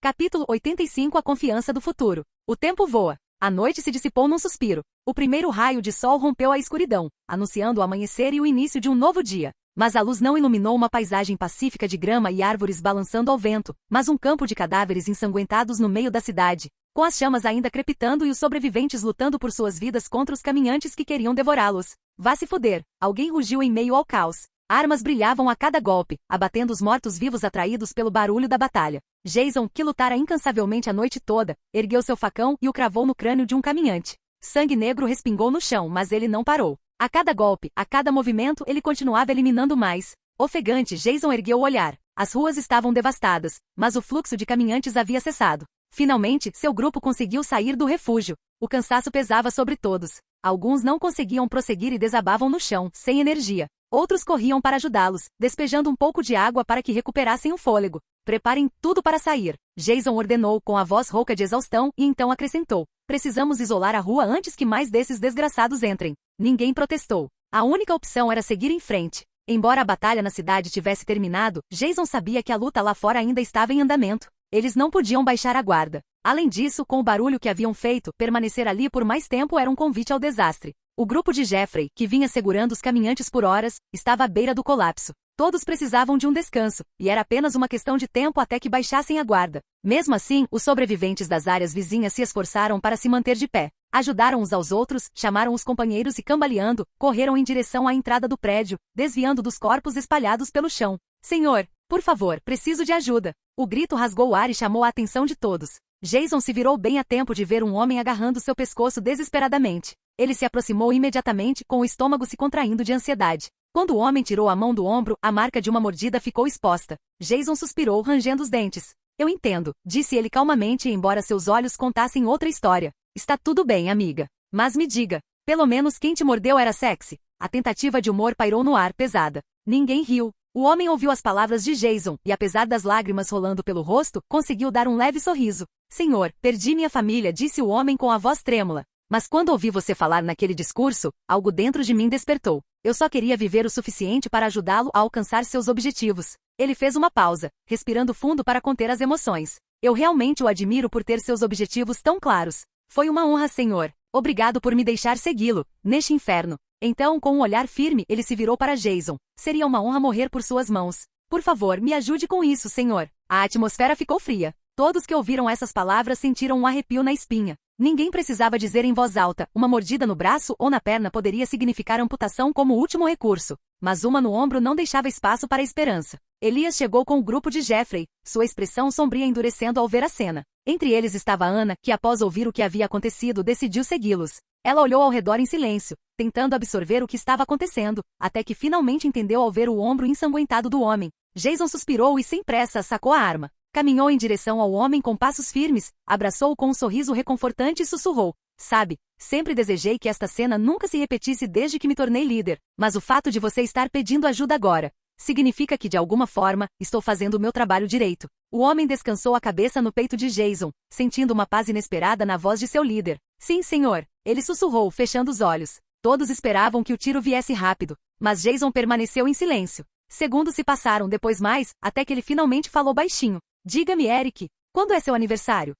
Capítulo 85 A confiança do futuro. O tempo voa. A noite se dissipou num suspiro. O primeiro raio de sol rompeu a escuridão, anunciando o amanhecer e o início de um novo dia. Mas a luz não iluminou uma paisagem pacífica de grama e árvores balançando ao vento, mas um campo de cadáveres ensanguentados no meio da cidade, com as chamas ainda crepitando e os sobreviventes lutando por suas vidas contra os caminhantes que queriam devorá-los. Vá se foder! Alguém rugiu em meio ao caos. Armas brilhavam a cada golpe, abatendo os mortos-vivos atraídos pelo barulho da batalha. Jason, que lutara incansavelmente a noite toda, ergueu seu facão e o cravou no crânio de um caminhante. Sangue negro respingou no chão, mas ele não parou. A cada golpe, a cada movimento, ele continuava eliminando mais. Ofegante, Jason ergueu o olhar. As ruas estavam devastadas, mas o fluxo de caminhantes havia cessado. Finalmente, seu grupo conseguiu sair do refúgio. O cansaço pesava sobre todos. Alguns não conseguiam prosseguir e desabavam no chão, sem energia. Outros corriam para ajudá-los, despejando um pouco de água para que recuperassem o fôlego. Preparem tudo para sair. Jason ordenou com a voz rouca de exaustão e então acrescentou: precisamos isolar a rua antes que mais desses desgraçados entrem. Ninguém protestou. A única opção era seguir em frente. Embora a batalha na cidade tivesse terminado, Jason sabia que a luta lá fora ainda estava em andamento. Eles não podiam baixar a guarda. Além disso, com o barulho que haviam feito, permanecer ali por mais tempo era um convite ao desastre. O grupo de Jeffrey, que vinha segurando os caminhantes por horas, estava à beira do colapso. Todos precisavam de um descanso, e era apenas uma questão de tempo até que baixassem a guarda. Mesmo assim, os sobreviventes das áreas vizinhas se esforçaram para se manter de pé. Ajudaram uns aos outros, chamaram os companheiros e cambaleando, correram em direção à entrada do prédio, desviando dos corpos espalhados pelo chão. Senhor, por favor, preciso de ajuda. O grito rasgou o ar e chamou a atenção de todos. Jason se virou bem a tempo de ver um homem agarrando seu pescoço desesperadamente. Ele se aproximou imediatamente, com o estômago se contraindo de ansiedade. Quando o homem tirou a mão do ombro, a marca de uma mordida ficou exposta. Jason suspirou, rangendo os dentes. Eu entendo, disse ele calmamente, embora seus olhos contassem outra história. Está tudo bem, amiga. Mas me diga, pelo menos quem te mordeu era sexy? A tentativa de humor pairou no ar, pesada. Ninguém riu. O homem ouviu as palavras de Jason, e apesar das lágrimas rolando pelo rosto, conseguiu dar um leve sorriso. Senhor, perdi minha família, disse o homem com a voz trêmula. Mas quando ouvi você falar naquele discurso, algo dentro de mim despertou. Eu só queria viver o suficiente para ajudá-lo a alcançar seus objetivos. Ele fez uma pausa, respirando fundo para conter as emoções. Eu realmente o admiro por ter seus objetivos tão claros. Foi uma honra, senhor. Obrigado por me deixar segui-lo, neste inferno. Então, com um olhar firme, ele se virou para Jason. Seria uma honra morrer por suas mãos. Por favor, me ajude com isso, senhor. A atmosfera ficou fria. Todos que ouviram essas palavras sentiram um arrepio na espinha. Ninguém precisava dizer em voz alta, uma mordida no braço ou na perna poderia significar amputação como último recurso. Mas uma no ombro não deixava espaço para a esperança. Elias chegou com o grupo de Jeffrey, sua expressão sombria endurecendo ao ver a cena. Entre eles estava Ana, que após ouvir o que havia acontecido decidiu segui-los. Ela olhou ao redor em silêncio, tentando absorver o que estava acontecendo, até que finalmente entendeu ao ver o ombro ensanguentado do homem. Jason suspirou e sem pressa sacou a arma. Caminhou em direção ao homem com passos firmes, abraçou-o com um sorriso reconfortante e sussurrou. Sabe, sempre desejei que esta cena nunca se repetisse desde que me tornei líder, mas o fato de você estar pedindo ajuda agora significa que de alguma forma, estou fazendo o meu trabalho direito. O homem descansou a cabeça no peito de Jason, sentindo uma paz inesperada na voz de seu líder. Sim, senhor, ele sussurrou, fechando os olhos. Todos esperavam que o tiro viesse rápido, mas Jason permaneceu em silêncio. Segundos se passaram depois mais, até que ele finalmente falou baixinho. Diga-me, Eric, quando é seu aniversário?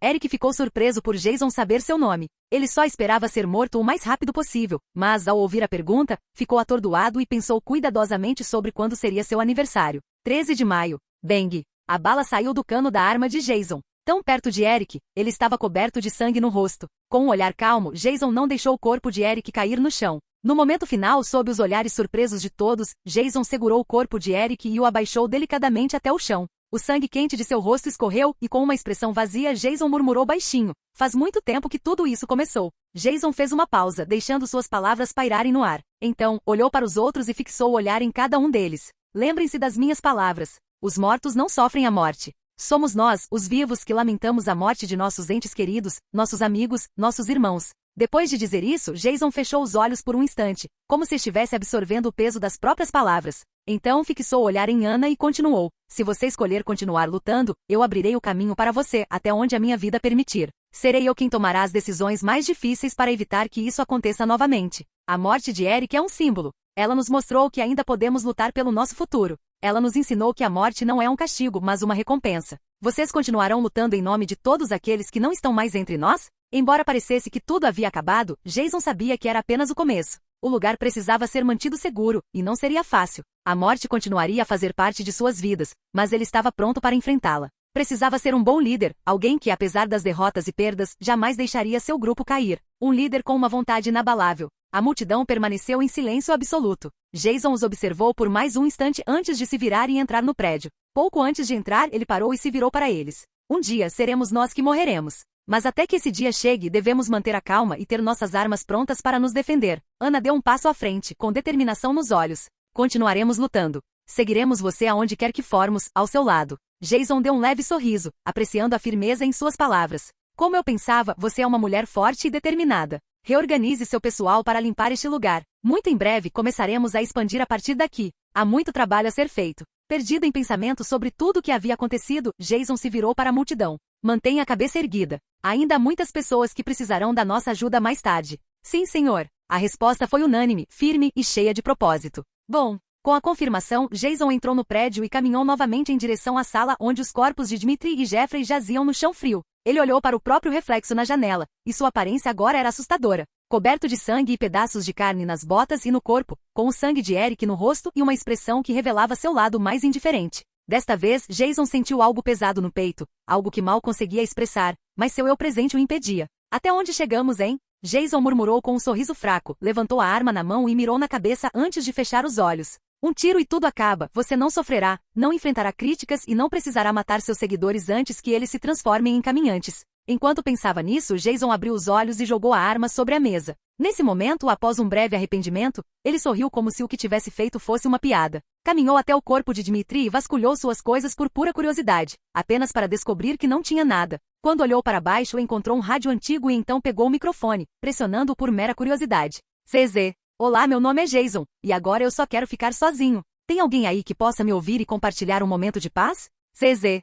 Eric ficou surpreso por Jason saber seu nome. Ele só esperava ser morto o mais rápido possível, mas ao ouvir a pergunta, ficou atordoado e pensou cuidadosamente sobre quando seria seu aniversário. 13 de maio. Bang! A bala saiu do cano da arma de Jason. Tão perto de Eric, ele estava coberto de sangue no rosto. Com um olhar calmo, Jason não deixou o corpo de Eric cair no chão. No momento final, sob os olhares surpresos de todos, Jason segurou o corpo de Eric e o abaixou delicadamente até o chão. O sangue quente de seu rosto escorreu e com uma expressão vazia Jason murmurou baixinho. Faz muito tempo que tudo isso começou. Jason fez uma pausa, deixando suas palavras pairarem no ar. Então, olhou para os outros e fixou o olhar em cada um deles. Lembrem-se das minhas palavras. Os mortos não sofrem a morte. Somos nós, os vivos, que lamentamos a morte de nossos entes queridos, nossos amigos, nossos irmãos. Depois de dizer isso, Jason fechou os olhos por um instante, como se estivesse absorvendo o peso das próprias palavras. Então fixou o olhar em Ana e continuou. Se você escolher continuar lutando, eu abrirei o caminho para você, até onde a minha vida permitir. Serei eu quem tomará as decisões mais difíceis para evitar que isso aconteça novamente. A morte de Eric é um símbolo. Ela nos mostrou que ainda podemos lutar pelo nosso futuro. Ela nos ensinou que a morte não é um castigo, mas uma recompensa. Vocês continuarão lutando em nome de todos aqueles que não estão mais entre nós? Embora parecesse que tudo havia acabado, Jason sabia que era apenas o começo. O lugar precisava ser mantido seguro, e não seria fácil. A morte continuaria a fazer parte de suas vidas, mas ele estava pronto para enfrentá-la. Precisava ser um bom líder, alguém que, apesar das derrotas e perdas, jamais deixaria seu grupo cair. Um líder com uma vontade inabalável. A multidão permaneceu em silêncio absoluto. Jason os observou por mais um instante antes de se virar e entrar no prédio. Pouco antes de entrar, ele parou e se virou para eles. Um dia seremos nós que morreremos. Mas até que esse dia chegue, devemos manter a calma e ter nossas armas prontas para nos defender. Ana deu um passo à frente, com determinação nos olhos. Continuaremos lutando. Seguiremos você aonde quer que formos, ao seu lado. Jason deu um leve sorriso, apreciando a firmeza em suas palavras. Como eu pensava, você é uma mulher forte e determinada. Reorganize seu pessoal para limpar este lugar. Muito em breve começaremos a expandir a partir daqui. Há muito trabalho a ser feito. Perdido em pensamento sobre tudo o que havia acontecido, Jason se virou para a multidão. Mantenha a cabeça erguida. Ainda há muitas pessoas que precisarão da nossa ajuda mais tarde. Sim, senhor. A resposta foi unânime, firme e cheia de propósito. Bom, com a confirmação, Jason entrou no prédio e caminhou novamente em direção à sala onde os corpos de Dmitri e Jeffrey jaziam no chão frio. Ele olhou para o próprio reflexo na janela, e sua aparência agora era assustadora. Coberto de sangue e pedaços de carne nas botas e no corpo, com o sangue de Eric no rosto e uma expressão que revelava seu lado mais indiferente. Desta vez, Jason sentiu algo pesado no peito, algo que mal conseguia expressar, mas seu eu presente o impedia. Até onde chegamos, hein? Jason murmurou com um sorriso fraco, levantou a arma na mão e mirou na cabeça antes de fechar os olhos. Um tiro e tudo acaba, você não sofrerá, não enfrentará críticas e não precisará matar seus seguidores antes que eles se transformem em caminhantes. Enquanto pensava nisso, Jason abriu os olhos e jogou a arma sobre a mesa. Nesse momento, após um breve arrependimento, ele sorriu como se o que tivesse feito fosse uma piada. Caminhou até o corpo de Dmitri e vasculhou suas coisas por pura curiosidade, apenas para descobrir que não tinha nada. Quando olhou para baixo, encontrou um rádio antigo e então pegou o microfone, pressionando-o por mera curiosidade. ZZ. Olá, meu nome é Jason, e agora eu só quero ficar sozinho. Tem alguém aí que possa me ouvir e compartilhar um momento de paz? ZZ.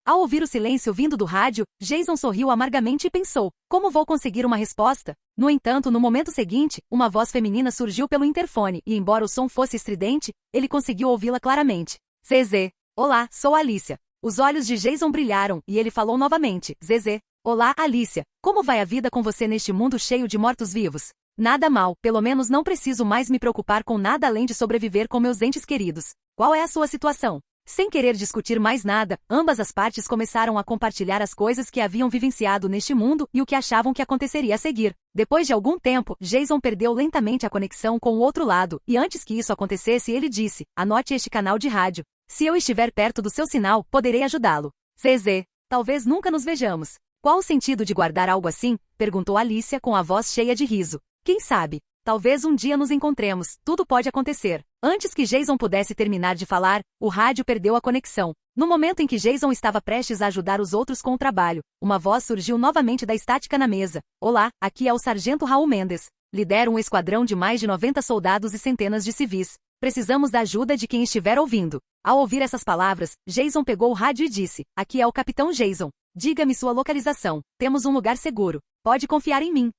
Ao ouvir o silêncio vindo do rádio, Jason sorriu amargamente e pensou, como vou conseguir uma resposta? No entanto, no momento seguinte, uma voz feminina surgiu pelo interfone e, embora o som fosse estridente, ele conseguiu ouvi-la claramente. ZZ. Olá, sou Alicia. Os olhos de Jason brilharam e ele falou novamente. ZZ. Olá, Alicia. Como vai a vida com você neste mundo cheio de mortos-vivos? Nada mal, pelo menos não preciso mais me preocupar com nada além de sobreviver com meus entes queridos. Qual é a sua situação? Sem querer discutir mais nada, ambas as partes começaram a compartilhar as coisas que haviam vivenciado neste mundo e o que achavam que aconteceria a seguir. Depois de algum tempo, Jason perdeu lentamente a conexão com o outro lado, e antes que isso acontecesse ele disse, anote este canal de rádio. Se eu estiver perto do seu sinal, poderei ajudá-lo. ZZ. Talvez nunca nos vejamos. Qual o sentido de guardar algo assim? Perguntou Alicia com a voz cheia de riso. Quem sabe? Talvez um dia nos encontremos, tudo pode acontecer. Antes que Jason pudesse terminar de falar, o rádio perdeu a conexão. No momento em que Jason estava prestes a ajudar os outros com o trabalho, uma voz surgiu novamente da estática na mesa. Olá, aqui é o Sargento Raul Mendes. Lidero um esquadrão de mais de 90 soldados e centenas de civis. Precisamos da ajuda de quem estiver ouvindo. Ao ouvir essas palavras, Jason pegou o rádio e disse, aqui é o Capitão Jason. Diga-me sua localização. Temos um lugar seguro. Pode confiar em mim.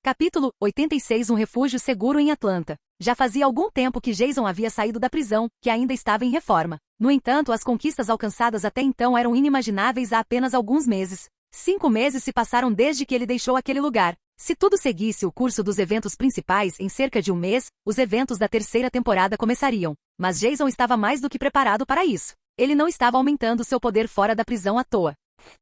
Capítulo 86. Um refúgio seguro em Atlanta. Já fazia algum tempo que Jason havia saído da prisão, que ainda estava em reforma. No entanto, as conquistas alcançadas até então eram inimagináveis há apenas alguns meses. 5 meses se passaram desde que ele deixou aquele lugar. Se tudo seguisse o curso dos eventos principais, em cerca de um mês, os eventos da terceira temporada começariam. Mas Jason estava mais do que preparado para isso. Ele não estava aumentando seu poder fora da prisão à toa.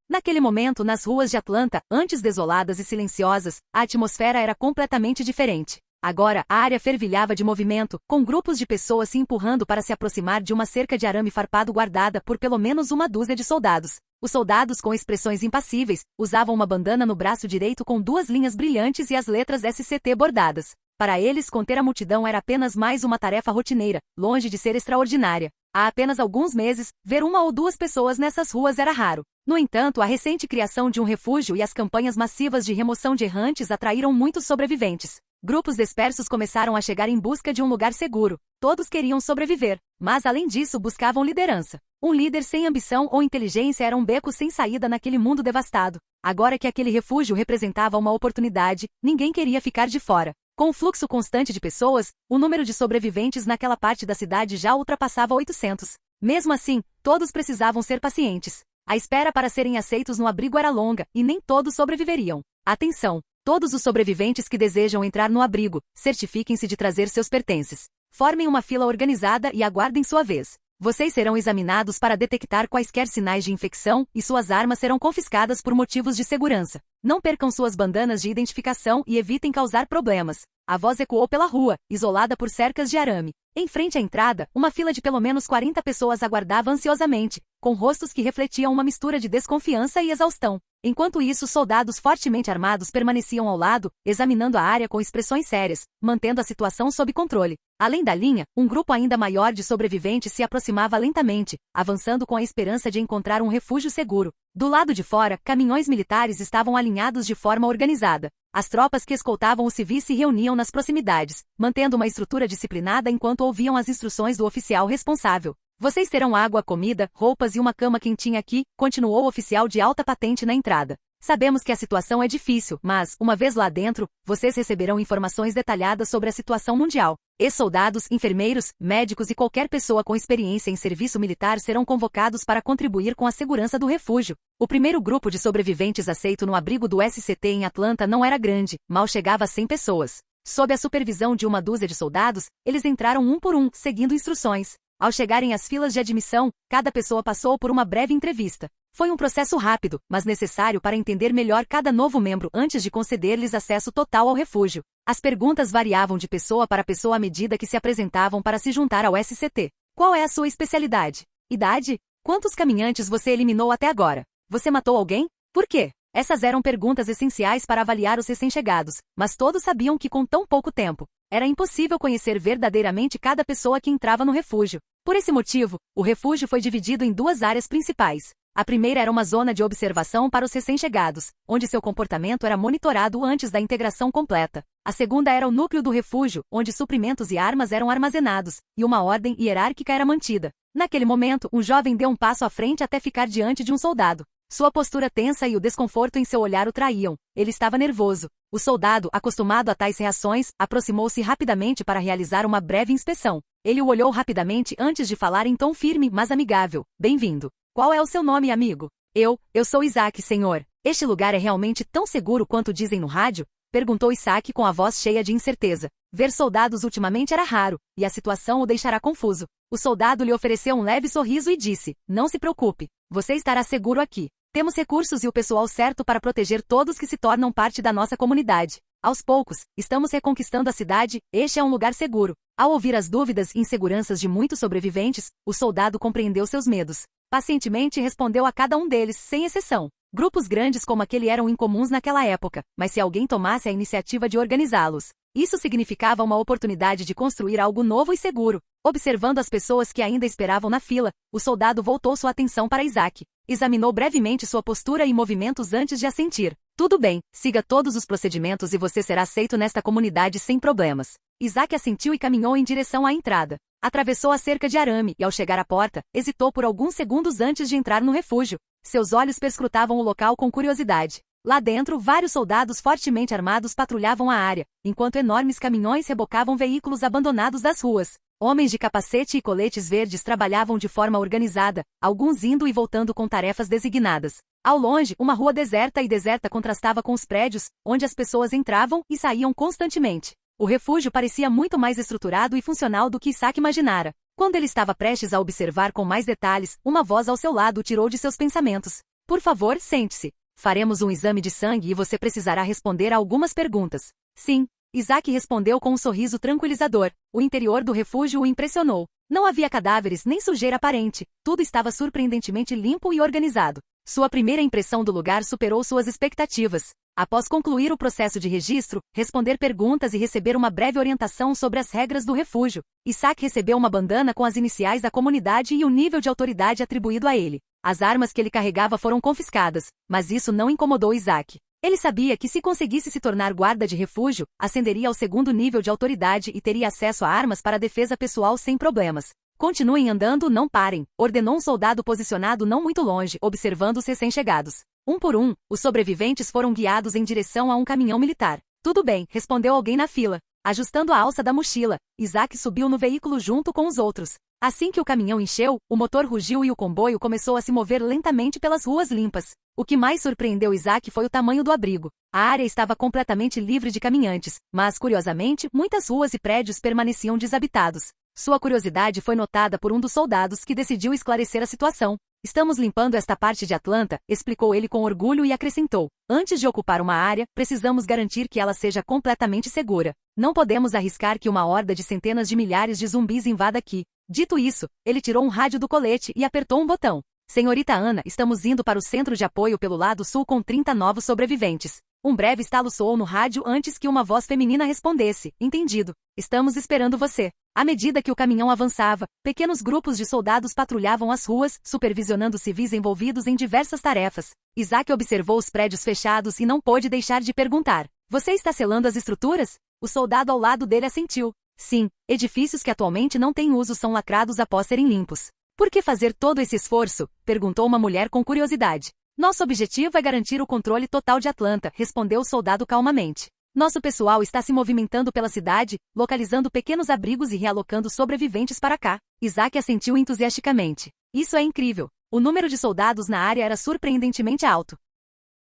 Naquele momento, nas ruas de Atlanta, antes desoladas e silenciosas, a atmosfera era completamente diferente. Agora, a área fervilhava de movimento, com grupos de pessoas se empurrando para se aproximar de uma cerca de arame farpado guardada por pelo menos uma dúzia de soldados. Os soldados, com expressões impassíveis, usavam uma bandana no braço direito com 2 linhas brilhantes e as letras SCT bordadas. Para eles, conter a multidão era apenas mais uma tarefa rotineira, longe de ser extraordinária. Há apenas alguns meses, ver 1 ou 2 pessoas nessas ruas era raro. No entanto, a recente criação de um refúgio e as campanhas massivas de remoção de errantes atraíram muitos sobreviventes. Grupos dispersos começaram a chegar em busca de um lugar seguro. Todos queriam sobreviver, mas além disso buscavam liderança. Um líder sem ambição ou inteligência era um beco sem saída naquele mundo devastado. Agora que aquele refúgio representava uma oportunidade, ninguém queria ficar de fora. Com o fluxo constante de pessoas, o número de sobreviventes naquela parte da cidade já ultrapassava 800. Mesmo assim, todos precisavam ser pacientes. A espera para serem aceitos no abrigo era longa, e nem todos sobreviveriam. Atenção! Todos os sobreviventes que desejam entrar no abrigo, certifiquem-se de trazer seus pertences. Formem uma fila organizada e aguardem sua vez. Vocês serão examinados para detectar quaisquer sinais de infecção e suas armas serão confiscadas por motivos de segurança. Não percam suas bandanas de identificação e evitem causar problemas. A voz ecoou pela rua, isolada por cercas de arame. Em frente à entrada, uma fila de pelo menos 40 pessoas aguardava ansiosamente, com rostos que refletiam uma mistura de desconfiança e exaustão. Enquanto isso, soldados fortemente armados permaneciam ao lado, examinando a área com expressões sérias, mantendo a situação sob controle. Além da linha, um grupo ainda maior de sobreviventes se aproximava lentamente, avançando com a esperança de encontrar um refúgio seguro. Do lado de fora, caminhões militares estavam alinhados de forma organizada. As tropas que escoltavam os civis se reuniam nas proximidades, mantendo uma estrutura disciplinada enquanto ouviam as instruções do oficial responsável. Vocês terão água, comida, roupas e uma cama quentinha aqui, continuou o oficial de alta patente na entrada. Sabemos que a situação é difícil, mas, uma vez lá dentro, vocês receberão informações detalhadas sobre a situação mundial. Ex-soldados, enfermeiros, médicos e qualquer pessoa com experiência em serviço militar serão convocados para contribuir com a segurança do refúgio. O primeiro grupo de sobreviventes aceito no abrigo do SCT em Atlanta não era grande, mal chegava a 100 pessoas. Sob a supervisão de uma dúzia de soldados, eles entraram um por um, seguindo instruções. Ao chegarem às filas de admissão, cada pessoa passou por uma breve entrevista. Foi um processo rápido, mas necessário para entender melhor cada novo membro antes de conceder-lhes acesso total ao refúgio. As perguntas variavam de pessoa para pessoa à medida que se apresentavam para se juntar ao SCT. Qual é a sua especialidade? Idade? Quantos caminhantes você eliminou até agora? Você matou alguém? Por quê? Essas eram perguntas essenciais para avaliar os recém-chegados, mas todos sabiam que com tão pouco tempo, era impossível conhecer verdadeiramente cada pessoa que entrava no refúgio. Por esse motivo, o refúgio foi dividido em 2 áreas principais. A primeira era uma zona de observação para os recém-chegados, onde seu comportamento era monitorado antes da integração completa. A segunda era o núcleo do refúgio, onde suprimentos e armas eram armazenados, e uma ordem hierárquica era mantida. Naquele momento, um jovem deu um passo à frente até ficar diante de um soldado. Sua postura tensa e o desconforto em seu olhar o traíam. Ele estava nervoso. O soldado, acostumado a tais reações, aproximou-se rapidamente para realizar uma breve inspeção. Ele o olhou rapidamente antes de falar em tom firme, mas amigável. Bem-vindo. Qual é o seu nome, amigo? Eu sou Isaac, senhor. Este lugar é realmente tão seguro quanto dizem no rádio? Perguntou Isaac com a voz cheia de incerteza. Ver soldados ultimamente era raro, e a situação o deixará confuso. O soldado lhe ofereceu um leve sorriso e disse, não se preocupe, você estará seguro aqui. Temos recursos e o pessoal certo para proteger todos que se tornam parte da nossa comunidade. Aos poucos, estamos reconquistando a cidade, este é um lugar seguro. Ao ouvir as dúvidas e inseguranças de muitos sobreviventes, o soldado compreendeu seus medos. Pacientemente respondeu a cada um deles, sem exceção. Grupos grandes como aquele eram incomuns naquela época, mas se alguém tomasse a iniciativa de organizá-los, isso significava uma oportunidade de construir algo novo e seguro. Observando as pessoas que ainda esperavam na fila, o soldado voltou sua atenção para Isaac. Examinou brevemente sua postura e movimentos antes de assentir. Tudo bem, siga todos os procedimentos e você será aceito nesta comunidade sem problemas. Isaac assentiu e caminhou em direção à entrada. Atravessou a cerca de arame e, ao chegar à porta, hesitou por alguns segundos antes de entrar no refúgio. Seus olhos perscrutavam o local com curiosidade. Lá dentro, vários soldados fortemente armados patrulhavam a área, enquanto enormes caminhões rebocavam veículos abandonados das ruas. Homens de capacete e coletes verdes trabalhavam de forma organizada, alguns indo e voltando com tarefas designadas. Ao longe, uma rua deserta contrastava com os prédios, onde as pessoas entravam e saíam constantemente. O refúgio parecia muito mais estruturado e funcional do que Isaac imaginara. Quando ele estava prestes a observar com mais detalhes, uma voz ao seu lado o tirou de seus pensamentos. Por favor, sente-se. Faremos um exame de sangue e você precisará responder a algumas perguntas. Sim. Isaac respondeu com um sorriso tranquilizador. O interior do refúgio o impressionou. Não havia cadáveres nem sujeira aparente. Tudo estava surpreendentemente limpo e organizado. Sua primeira impressão do lugar superou suas expectativas. Após concluir o processo de registro, responder perguntas e receber uma breve orientação sobre as regras do refúgio, Isaac recebeu uma bandana com as iniciais da comunidade e o nível de autoridade atribuído a ele. As armas que ele carregava foram confiscadas, mas isso não incomodou Isaac. Ele sabia que se conseguisse se tornar guarda de refúgio, ascenderia ao segundo nível de autoridade e teria acesso a armas para defesa pessoal sem problemas. Continuem andando, não parem, ordenou um soldado posicionado não muito longe, observando os recém-chegados. Um por um, os sobreviventes foram guiados em direção a um caminhão militar. Tudo bem, respondeu alguém na fila. Ajustando a alça da mochila, Isaac subiu no veículo junto com os outros. Assim que o caminhão encheu, o motor rugiu e o comboio começou a se mover lentamente pelas ruas limpas. O que mais surpreendeu Isaac foi o tamanho do abrigo. A área estava completamente livre de caminhantes, mas, curiosamente, muitas ruas e prédios permaneciam desabitados. Sua curiosidade foi notada por um dos soldados que decidiu esclarecer a situação. Estamos limpando esta parte de Atlanta, explicou ele com orgulho e acrescentou. Antes de ocupar uma área, precisamos garantir que ela seja completamente segura. Não podemos arriscar que uma horda de centenas de milhares de zumbis invada aqui. Dito isso, ele tirou um rádio do colete e apertou um botão. Senhorita Ana, estamos indo para o centro de apoio pelo lado sul com 30 novos sobreviventes. Um breve estalo soou no rádio antes que uma voz feminina respondesse. Entendido. Estamos esperando você. À medida que o caminhão avançava, pequenos grupos de soldados patrulhavam as ruas, supervisionando civis envolvidos em diversas tarefas. Isaac observou os prédios fechados e não pôde deixar de perguntar. Você está selando as estruturas? O soldado ao lado dele assentiu. Sim, edifícios que atualmente não têm uso são lacrados após serem limpos. Por que fazer todo esse esforço? Perguntou uma mulher com curiosidade. Nosso objetivo é garantir o controle total de Atlanta, respondeu o soldado calmamente. Nosso pessoal está se movimentando pela cidade, localizando pequenos abrigos e realocando sobreviventes para cá. Isaac assentiu entusiasticamente. Isso é incrível. O número de soldados na área era surpreendentemente alto.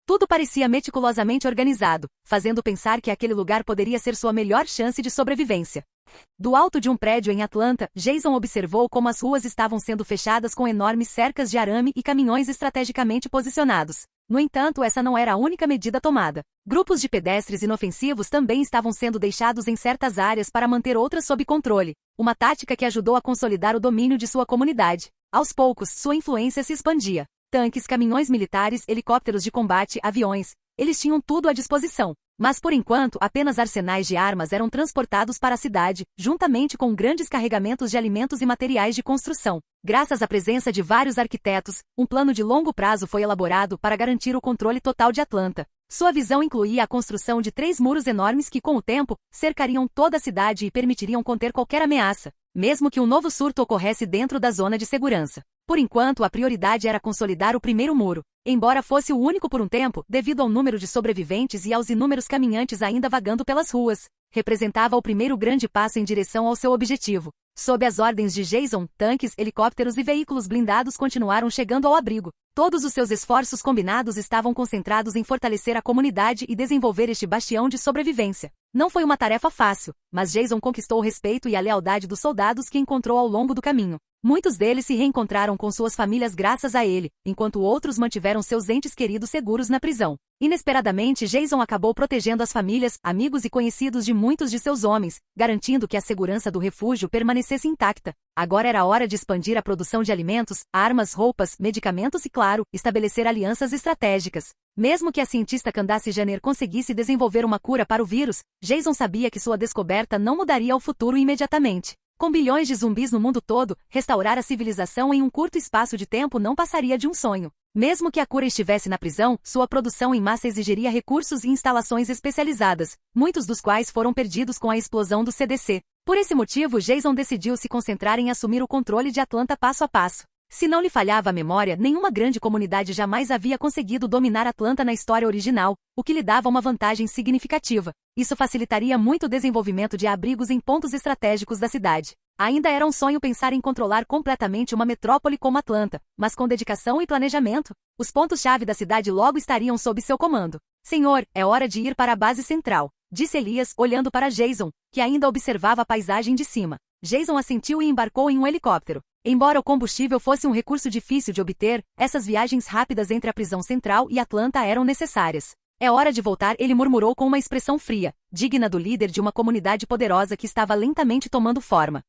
Tudo parecia meticulosamente organizado, fazendo pensar que aquele lugar poderia ser sua melhor chance de sobrevivência. Do alto de um prédio em Atlanta, Jason observou como as ruas estavam sendo fechadas com enormes cercas de arame e caminhões estrategicamente posicionados. No entanto, essa não era a única medida tomada. Grupos de pedestres inofensivos também estavam sendo deixados em certas áreas para manter outras sob controle, uma tática que ajudou a consolidar o domínio de sua comunidade. Aos poucos, sua influência se expandia. Tanques, caminhões militares, helicópteros de combate, aviões. Eles tinham tudo à disposição. Mas por enquanto, apenas arsenais de armas eram transportados para a cidade, juntamente com grandes carregamentos de alimentos e materiais de construção. Graças à presença de vários arquitetos, um plano de longo prazo foi elaborado para garantir o controle total de Atlanta. Sua visão incluía a construção de 3 muros enormes que, com o tempo, cercariam toda a cidade e permitiriam conter qualquer ameaça, mesmo que um novo surto ocorresse dentro da zona de segurança. Por enquanto, a prioridade era consolidar o primeiro muro. Embora fosse o único por um tempo, devido ao número de sobreviventes e aos inúmeros caminhantes ainda vagando pelas ruas, representava o primeiro grande passo em direção ao seu objetivo. Sob as ordens de Jason, tanques, helicópteros e veículos blindados continuaram chegando ao abrigo. Todos os seus esforços combinados estavam concentrados em fortalecer a comunidade e desenvolver este bastião de sobrevivência. Não foi uma tarefa fácil, mas Jason conquistou o respeito e a lealdade dos soldados que encontrou ao longo do caminho. Muitos deles se reencontraram com suas famílias graças a ele, enquanto outros mantiveram seus entes queridos seguros na prisão. Inesperadamente, Jason acabou protegendo as famílias, amigos e conhecidos de muitos de seus homens, garantindo que a segurança do refúgio permanecesse intacta. Agora era hora de expandir a produção de alimentos, armas, roupas, medicamentos e, claro, estabelecer alianças estratégicas. Mesmo que a cientista Candace Jenner conseguisse desenvolver uma cura para o vírus, Jason sabia que sua descoberta não mudaria o futuro imediatamente. Com bilhões de zumbis no mundo todo, restaurar a civilização em um curto espaço de tempo não passaria de um sonho. Mesmo que a cura estivesse na prisão, sua produção em massa exigiria recursos e instalações especializadas, muitos dos quais foram perdidos com a explosão do CDC. Por esse motivo, Jason decidiu se concentrar em assumir o controle de Atlanta passo a passo. Se não lhe falhava a memória, nenhuma grande comunidade jamais havia conseguido dominar Atlanta na história original, o que lhe dava uma vantagem significativa. Isso facilitaria muito o desenvolvimento de abrigos em pontos estratégicos da cidade. Ainda era um sonho pensar em controlar completamente uma metrópole como Atlanta, mas com dedicação e planejamento, os pontos-chave da cidade logo estariam sob seu comando. Senhor, é hora de ir para a base central, disse Elias, olhando para Jason, que ainda observava a paisagem de cima. Jason assentiu e embarcou em um helicóptero. Embora o combustível fosse um recurso difícil de obter, essas viagens rápidas entre a prisão central e Atlanta eram necessárias. É hora de voltar, ele murmurou com uma expressão fria, digna do líder de uma comunidade poderosa que estava lentamente tomando forma.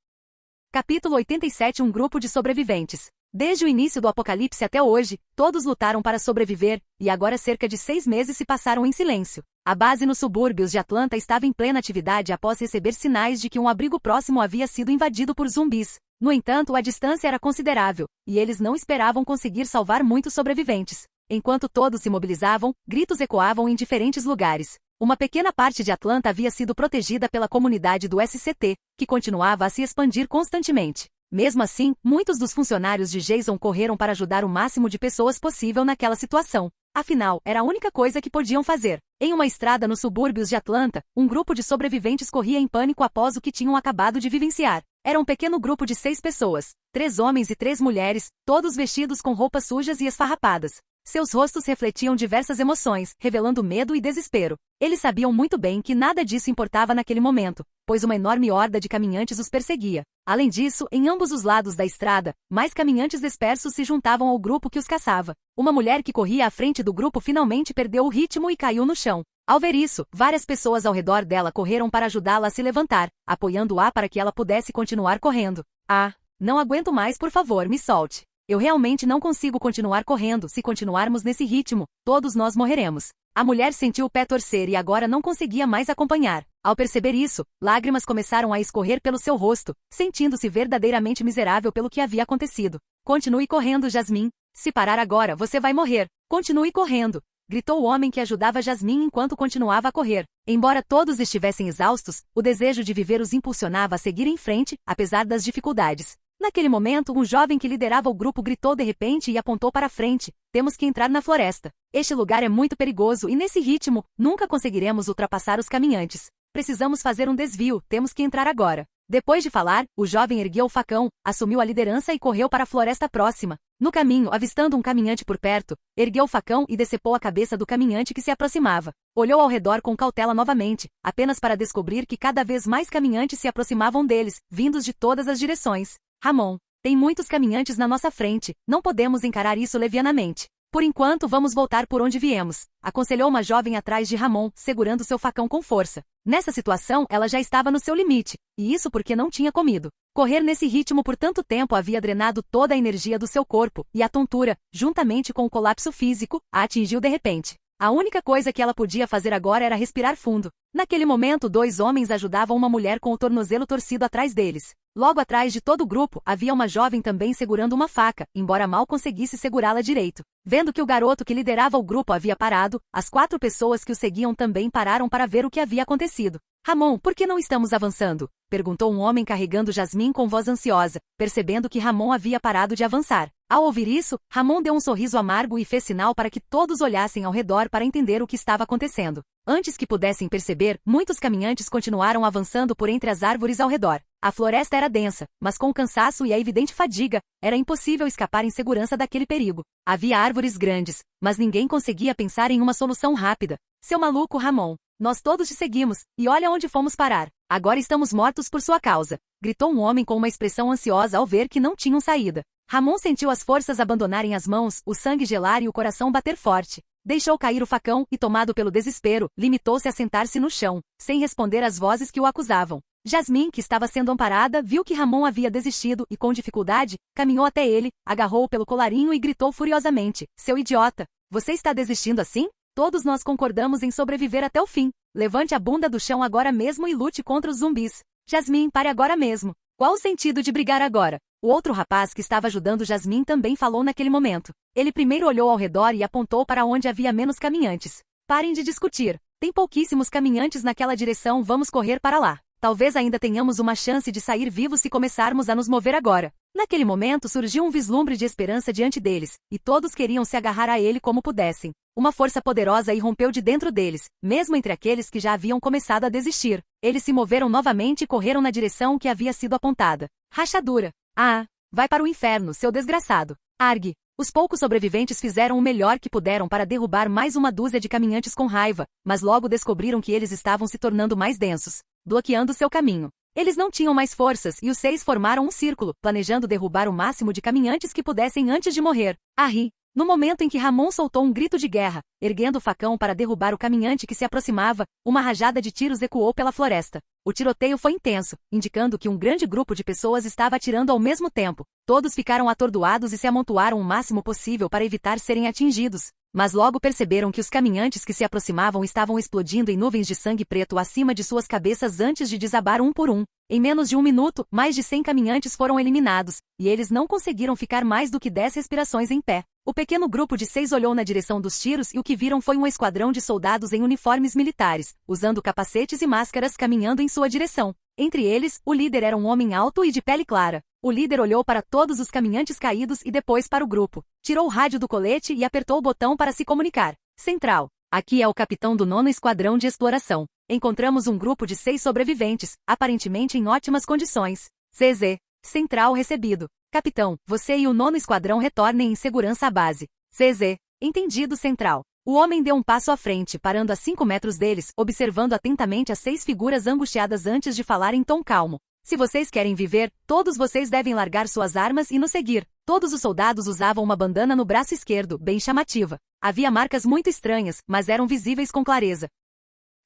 Capítulo 87. Um grupo de sobreviventes. Desde o início do apocalipse até hoje, todos lutaram para sobreviver, e agora cerca de 6 meses se passaram em silêncio. A base nos subúrbios de Atlanta estava em plena atividade após receber sinais de que um abrigo próximo havia sido invadido por zumbis. No entanto, a distância era considerável, e eles não esperavam conseguir salvar muitos sobreviventes. Enquanto todos se mobilizavam, gritos ecoavam em diferentes lugares. Uma pequena parte de Atlanta havia sido protegida pela comunidade do SCT, que continuava a se expandir constantemente. Mesmo assim, muitos dos funcionários de Jason correram para ajudar o máximo de pessoas possível naquela situação. Afinal, era a única coisa que podiam fazer. Em uma estrada nos subúrbios de Atlanta, um grupo de sobreviventes corria em pânico após o que tinham acabado de vivenciar. Era um pequeno grupo de 6 pessoas, 3 homens e 3 mulheres, todos vestidos com roupas sujas e esfarrapadas. Seus rostos refletiam diversas emoções, revelando medo e desespero. Eles sabiam muito bem que nada disso importava naquele momento, pois uma enorme horda de caminhantes os perseguia. Além disso, em ambos os lados da estrada, mais caminhantes dispersos se juntavam ao grupo que os caçava. Uma mulher que corria à frente do grupo finalmente perdeu o ritmo e caiu no chão. Ao ver isso, várias pessoas ao redor dela correram para ajudá-la a se levantar, apoiando-a para que ela pudesse continuar correndo. Ah, não aguento mais, por favor, me solte. Eu realmente não consigo continuar correndo. Se continuarmos nesse ritmo, todos nós morreremos. A mulher sentiu o pé torcer e agora não conseguia mais acompanhar. Ao perceber isso, lágrimas começaram a escorrer pelo seu rosto, sentindo-se verdadeiramente miserável pelo que havia acontecido. Continue correndo, Jasmine. Se parar agora, você vai morrer. Continue correndo, gritou o homem que ajudava Jasmine enquanto continuava a correr. Embora todos estivessem exaustos, o desejo de viver os impulsionava a seguir em frente, apesar das dificuldades. Naquele momento, um jovem que liderava o grupo gritou de repente e apontou para frente. Temos que entrar na floresta. Este lugar é muito perigoso e nesse ritmo, nunca conseguiremos ultrapassar os caminhantes. Precisamos fazer um desvio, temos que entrar agora. Depois de falar, o jovem ergueu o facão, assumiu a liderança e correu para a floresta próxima. No caminho, avistando um caminhante por perto, ergueu o facão e decepou a cabeça do caminhante que se aproximava. Olhou ao redor com cautela novamente, apenas para descobrir que cada vez mais caminhantes se aproximavam deles, vindos de todas as direções. Ramon, tem muitos caminhantes na nossa frente, não podemos encarar isso levianamente. Por enquanto, vamos voltar por onde viemos, aconselhou uma jovem atrás de Ramon, segurando seu facão com força. Nessa situação, ela já estava no seu limite, e isso porque não tinha comido. Correr nesse ritmo por tanto tempo havia drenado toda a energia do seu corpo, e a tontura, juntamente com o colapso físico, a atingiu de repente. A única coisa que ela podia fazer agora era respirar fundo. Naquele momento, 2 homens ajudavam uma mulher com o tornozelo torcido atrás deles. Logo atrás de todo o grupo, havia uma jovem também segurando uma faca, embora mal conseguisse segurá-la direito. Vendo que o garoto que liderava o grupo havia parado, as 4 pessoas que o seguiam também pararam para ver o que havia acontecido. Ramon, por que não estamos avançando? Perguntou um homem carregando Jasmine com voz ansiosa, percebendo que Ramon havia parado de avançar. Ao ouvir isso, Ramon deu um sorriso amargo e fez sinal para que todos olhassem ao redor para entender o que estava acontecendo. Antes que pudessem perceber, muitos caminhantes continuaram avançando por entre as árvores ao redor. A floresta era densa, mas com o cansaço e a evidente fadiga, era impossível escapar em segurança daquele perigo. Havia árvores grandes, mas ninguém conseguia pensar em uma solução rápida. Seu maluco, Ramon, nós todos te seguimos, e olha onde fomos parar. Agora estamos mortos por sua causa, gritou um homem com uma expressão ansiosa ao ver que não tinham saída. Ramon sentiu as forças abandonarem as mãos, o sangue gelar e o coração bater forte. Deixou cair o facão e, tomado pelo desespero, limitou-se a sentar-se no chão, sem responder às vozes que o acusavam. Jasmine, que estava sendo amparada, viu que Ramon havia desistido e, com dificuldade, caminhou até ele, agarrou-o pelo colarinho e gritou furiosamente: Seu idiota! Você está desistindo assim? Todos nós concordamos em sobreviver até o fim. Levante a bunda do chão agora mesmo e lute contra os zumbis. Jasmine, pare agora mesmo. Qual o sentido de brigar agora? O outro rapaz que estava ajudando Jasmine também falou naquele momento. Ele primeiro olhou ao redor e apontou para onde havia menos caminhantes. Parem de discutir. Tem pouquíssimos caminhantes naquela direção, vamos correr para lá. Talvez ainda tenhamos uma chance de sair vivos se começarmos a nos mover agora. Naquele momento surgiu um vislumbre de esperança diante deles, e todos queriam se agarrar a ele como pudessem. Uma força poderosa irrompeu de dentro deles, mesmo entre aqueles que já haviam começado a desistir. Eles se moveram novamente e correram na direção que havia sido apontada. Rachadura. Ah, vai para o inferno, seu desgraçado. Argue. Os poucos sobreviventes fizeram o melhor que puderam para derrubar mais uma dúzia de caminhantes com raiva, mas logo descobriram que eles estavam se tornando mais densos, bloqueando seu caminho. Eles não tinham mais forças e os 6 formaram um círculo, planejando derrubar o máximo de caminhantes que pudessem antes de morrer. Harry, No momento em que Ramon soltou um grito de guerra, erguendo o facão para derrubar o caminhante que se aproximava, uma rajada de tiros ecoou pela floresta. O tiroteio foi intenso, indicando que um grande grupo de pessoas estava atirando ao mesmo tempo. Todos ficaram atordoados e se amontoaram o máximo possível para evitar serem atingidos. Mas logo perceberam que os caminhantes que se aproximavam estavam explodindo em nuvens de sangue preto acima de suas cabeças antes de desabar um por um. Em menos de 1 minuto, mais de 100 caminhantes foram eliminados, e eles não conseguiram ficar mais do que 10 respirações em pé. O pequeno grupo de 6 olhou na direção dos tiros e o que viram foi um esquadrão de soldados em uniformes militares, usando capacetes e máscaras caminhando em sua direção. Entre eles, o líder era um homem alto e de pele clara. O líder olhou para todos os caminhantes caídos e depois para o grupo. Tirou o rádio do colete e apertou o botão para se comunicar. Central. Aqui é o capitão do 9º Esquadrão de Exploração. Encontramos um grupo de 6 sobreviventes, aparentemente em ótimas condições. CZ. Central recebido. Capitão, você e o 9º Esquadrão retornem em segurança à base. CZ. Entendido, Central. O homem deu um passo à frente, parando a 5 metros deles, observando atentamente as 6 figuras angustiadas antes de falar em tom calmo. Se vocês querem viver, todos vocês devem largar suas armas e nos seguir. Todos os soldados usavam uma bandana no braço esquerdo, bem chamativa. Havia marcas muito estranhas, mas eram visíveis com clareza.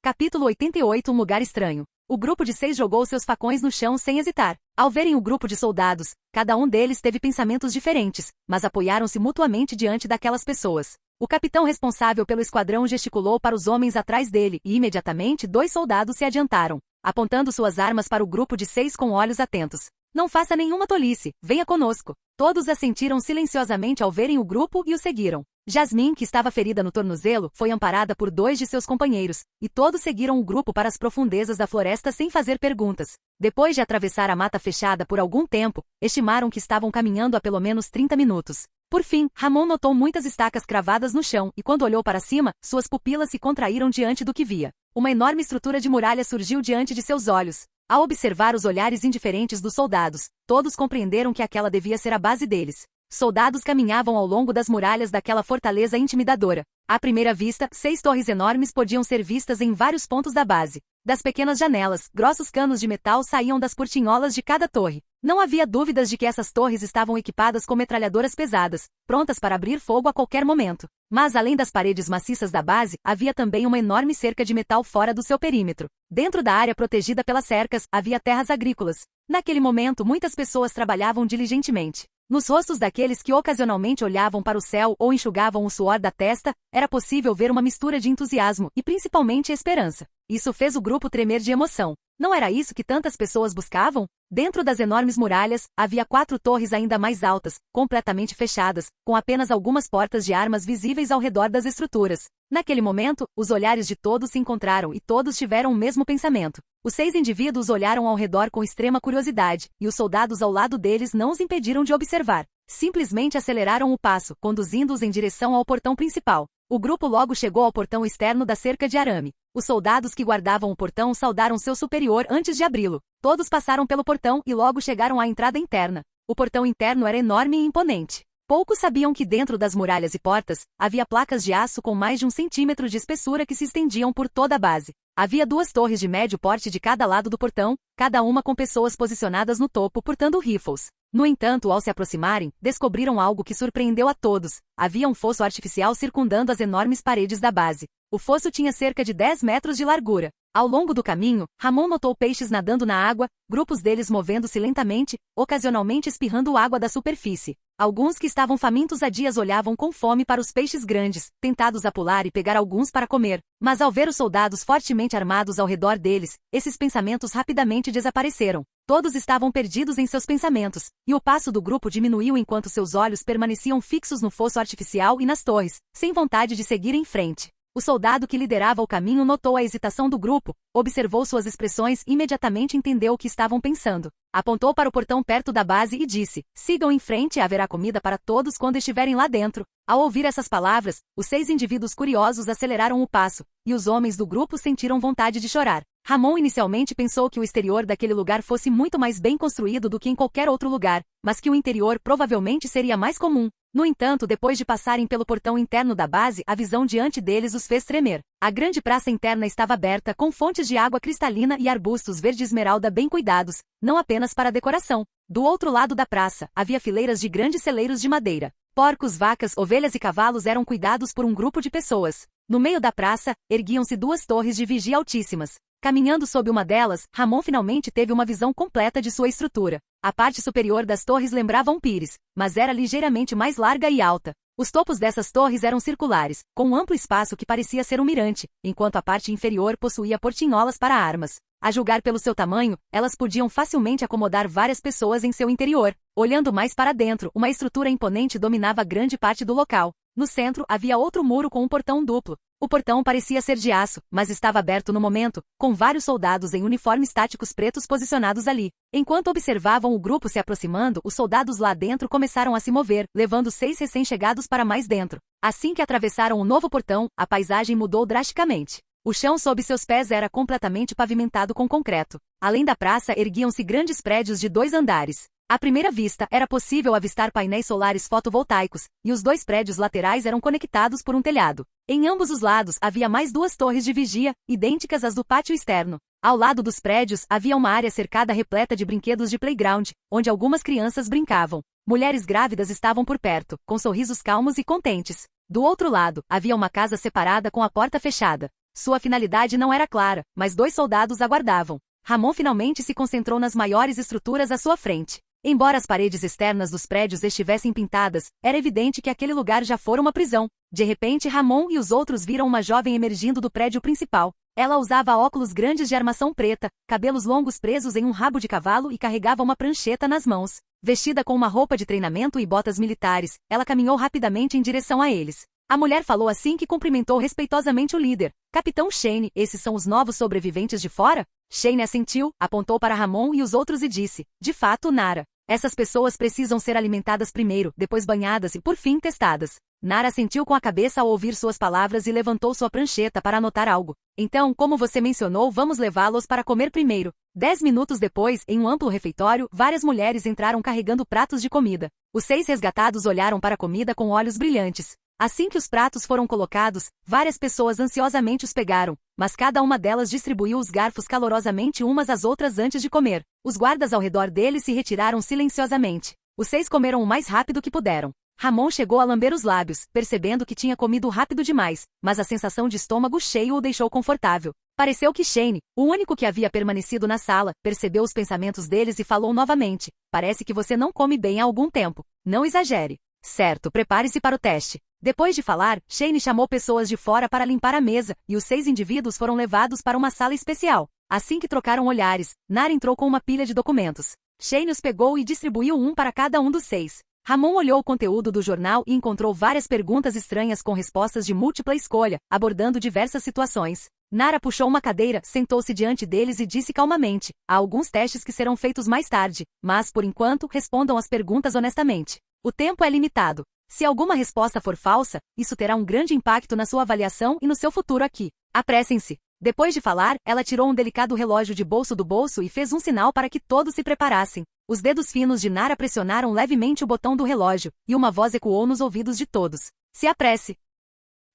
Capítulo 88 Um lugar estranho. O grupo de 6 jogou seus facões no chão sem hesitar. Ao verem o grupo de soldados, cada um deles teve pensamentos diferentes, mas apoiaram-se mutuamente diante daquelas pessoas. O capitão responsável pelo esquadrão gesticulou para os homens atrás dele e imediatamente 2 soldados se adiantaram, apontando suas armas para o grupo de 6 com olhos atentos. Não faça nenhuma tolice, venha conosco. Todos assentiram silenciosamente ao verem o grupo e o seguiram. Jasmine, que estava ferida no tornozelo, foi amparada por 2 de seus companheiros, e todos seguiram o grupo para as profundezas da floresta sem fazer perguntas. Depois de atravessar a mata fechada por algum tempo, estimaram que estavam caminhando há pelo menos 30 minutos. Por fim, Ramon notou muitas estacas cravadas no chão, e quando olhou para cima, suas pupilas se contraíram diante do que via. Uma enorme estrutura de muralha surgiu diante de seus olhos. Ao observar os olhares indiferentes dos soldados, todos compreenderam que aquela devia ser a base deles. Soldados caminhavam ao longo das muralhas daquela fortaleza intimidadora. À primeira vista, 6 torres enormes podiam ser vistas em vários pontos da base. Das pequenas janelas, grossos canos de metal saíam das portinholas de cada torre. Não havia dúvidas de que essas torres estavam equipadas com metralhadoras pesadas, prontas para abrir fogo a qualquer momento. Mas além das paredes maciças da base, havia também uma enorme cerca de metal fora do seu perímetro. Dentro da área protegida pelas cercas, havia terras agrícolas. Naquele momento, muitas pessoas trabalhavam diligentemente. Nos rostos daqueles que ocasionalmente olhavam para o céu ou enxugavam o suor da testa, era possível ver uma mistura de entusiasmo e principalmente esperança. Isso fez o grupo tremer de emoção. Não era isso que tantas pessoas buscavam? Dentro das enormes muralhas, havia 4 torres ainda mais altas, completamente fechadas, com apenas algumas portas de armas visíveis ao redor das estruturas. Naquele momento, os olhares de todos se encontraram e todos tiveram o mesmo pensamento. Os 6 indivíduos olharam ao redor com extrema curiosidade, e os soldados ao lado deles não os impediram de observar. Simplesmente aceleraram o passo, conduzindo-os em direção ao portão principal. O grupo logo chegou ao portão externo da cerca de arame. Os soldados que guardavam o portão saudaram seu superior antes de abri-lo. Todos passaram pelo portão e logo chegaram à entrada interna. O portão interno era enorme e imponente. Poucos sabiam que dentro das muralhas e portas, havia placas de aço com mais de 1 centímetro de espessura que se estendiam por toda a base. Havia 2 torres de médio porte de cada lado do portão, cada uma com pessoas posicionadas no topo portando rifles. No entanto, ao se aproximarem, descobriram algo que surpreendeu a todos. Havia um fosso artificial circundando as enormes paredes da base. O fosso tinha cerca de 10 metros de largura. Ao longo do caminho, Ramon notou peixes nadando na água, grupos deles movendo-se lentamente, ocasionalmente espirrando água da superfície. Alguns que estavam famintos há dias olhavam com fome para os peixes grandes, tentados a pular e pegar alguns para comer. Mas ao ver os soldados fortemente armados ao redor deles, esses pensamentos rapidamente desapareceram. Todos estavam perdidos em seus pensamentos, e o passo do grupo diminuiu enquanto seus olhos permaneciam fixos no fosso artificial e nas torres, sem vontade de seguir em frente. O soldado que liderava o caminho notou a hesitação do grupo, observou suas expressões e imediatamente entendeu o que estavam pensando. Apontou para o portão perto da base e disse: "Sigam em frente e haverá comida para todos quando estiverem lá dentro." Ao ouvir essas palavras, os 6 indivíduos curiosos aceleraram o passo, e os homens do grupo sentiram vontade de chorar. Ramon inicialmente pensou que o exterior daquele lugar fosse muito mais bem construído do que em qualquer outro lugar, mas que o interior provavelmente seria mais comum. No entanto, depois de passarem pelo portão interno da base, a visão diante deles os fez tremer. A grande praça interna estava aberta, com fontes de água cristalina e arbustos verde-esmeralda bem cuidados, não apenas para decoração. Do outro lado da praça, havia fileiras de grandes celeiros de madeira. Porcos, vacas, ovelhas e cavalos eram cuidados por um grupo de pessoas. No meio da praça, erguiam-se duas torres de vigia altíssimas. Caminhando sob uma delas, Ramon finalmente teve uma visão completa de sua estrutura. A parte superior das torres lembrava um pires, mas era ligeiramente mais larga e alta. Os topos dessas torres eram circulares, com um amplo espaço que parecia ser um mirante, enquanto a parte inferior possuía portinholas para armas. A julgar pelo seu tamanho, elas podiam facilmente acomodar várias pessoas em seu interior. Olhando mais para dentro, uma estrutura imponente dominava grande parte do local. No centro, havia outro muro com um portão duplo. O portão parecia ser de aço, mas estava aberto no momento, com vários soldados em uniformes táticos pretos posicionados ali. Enquanto observavam o grupo se aproximando, os soldados lá dentro começaram a se mover, levando 6 recém-chegados para mais dentro. Assim que atravessaram o novo portão, a paisagem mudou drasticamente. O chão sob seus pés era completamente pavimentado com concreto. Além da praça erguiam-se grandes prédios de 2 andares. À primeira vista, era possível avistar painéis solares fotovoltaicos, e os 2 prédios laterais eram conectados por um telhado. Em ambos os lados havia mais 2 torres de vigia, idênticas às do pátio externo. Ao lado dos prédios havia uma área cercada repleta de brinquedos de playground, onde algumas crianças brincavam. Mulheres grávidas estavam por perto, com sorrisos calmos e contentes. Do outro lado, havia uma casa separada com a porta fechada. Sua finalidade não era clara, mas 2 soldados aguardavam. Ramon finalmente se concentrou nas maiores estruturas à sua frente. Embora as paredes externas dos prédios estivessem pintadas, era evidente que aquele lugar já fora uma prisão. De repente, Ramon e os outros viram uma jovem emergindo do prédio principal. Ela usava óculos grandes de armação preta, cabelos longos presos em um rabo de cavalo e carregava uma prancheta nas mãos. Vestida com uma roupa de treinamento e botas militares, ela caminhou rapidamente em direção a eles. A mulher falou assim que cumprimentou respeitosamente o líder. Capitão Shane, esses são os novos sobreviventes de fora? Shane assentiu, apontou para Ramon e os outros e disse, de fato, Nara. Essas pessoas precisam ser alimentadas primeiro, depois banhadas e, por fim, testadas. Nara assentiu com a cabeça ao ouvir suas palavras e levantou sua prancheta para anotar algo. Então, como você mencionou, vamos levá-los para comer primeiro. 10 minutos depois, em um amplo refeitório, várias mulheres entraram carregando pratos de comida. Os 6 resgatados olharam para a comida com olhos brilhantes. Assim que os pratos foram colocados, várias pessoas ansiosamente os pegaram, mas cada uma delas distribuiu os garfos calorosamente umas às outras antes de comer. Os guardas ao redor deles se retiraram silenciosamente. Os 6 comeram o mais rápido que puderam. Ramon chegou a lamber os lábios, percebendo que tinha comido rápido demais, mas a sensação de estômago cheio o deixou confortável. Pareceu que Shane, o único que havia permanecido na sala, percebeu os pensamentos deles e falou novamente. Parece que você não come bem há algum tempo. Não exagere. Certo, prepare-se para o teste. Depois de falar, Shane chamou pessoas de fora para limpar a mesa, e os 6 indivíduos foram levados para uma sala especial. Assim que trocaram olhares, Nara entrou com uma pilha de documentos. Shane os pegou e distribuiu um para cada um dos 6. Ramon olhou o conteúdo do jornal e encontrou várias perguntas estranhas com respostas de múltipla escolha, abordando diversas situações. Nara puxou uma cadeira, sentou-se diante deles e disse calmamente, há alguns testes que serão feitos mais tarde, mas, por enquanto, respondam as perguntas honestamente. O tempo é limitado. Se alguma resposta for falsa, isso terá um grande impacto na sua avaliação e no seu futuro aqui. Apressem-se. Depois de falar, ela tirou um delicado relógio de bolso do bolso e fez um sinal para que todos se preparassem. Os dedos finos de Nara pressionaram levemente o botão do relógio, e uma voz ecoou nos ouvidos de todos. Se apresse.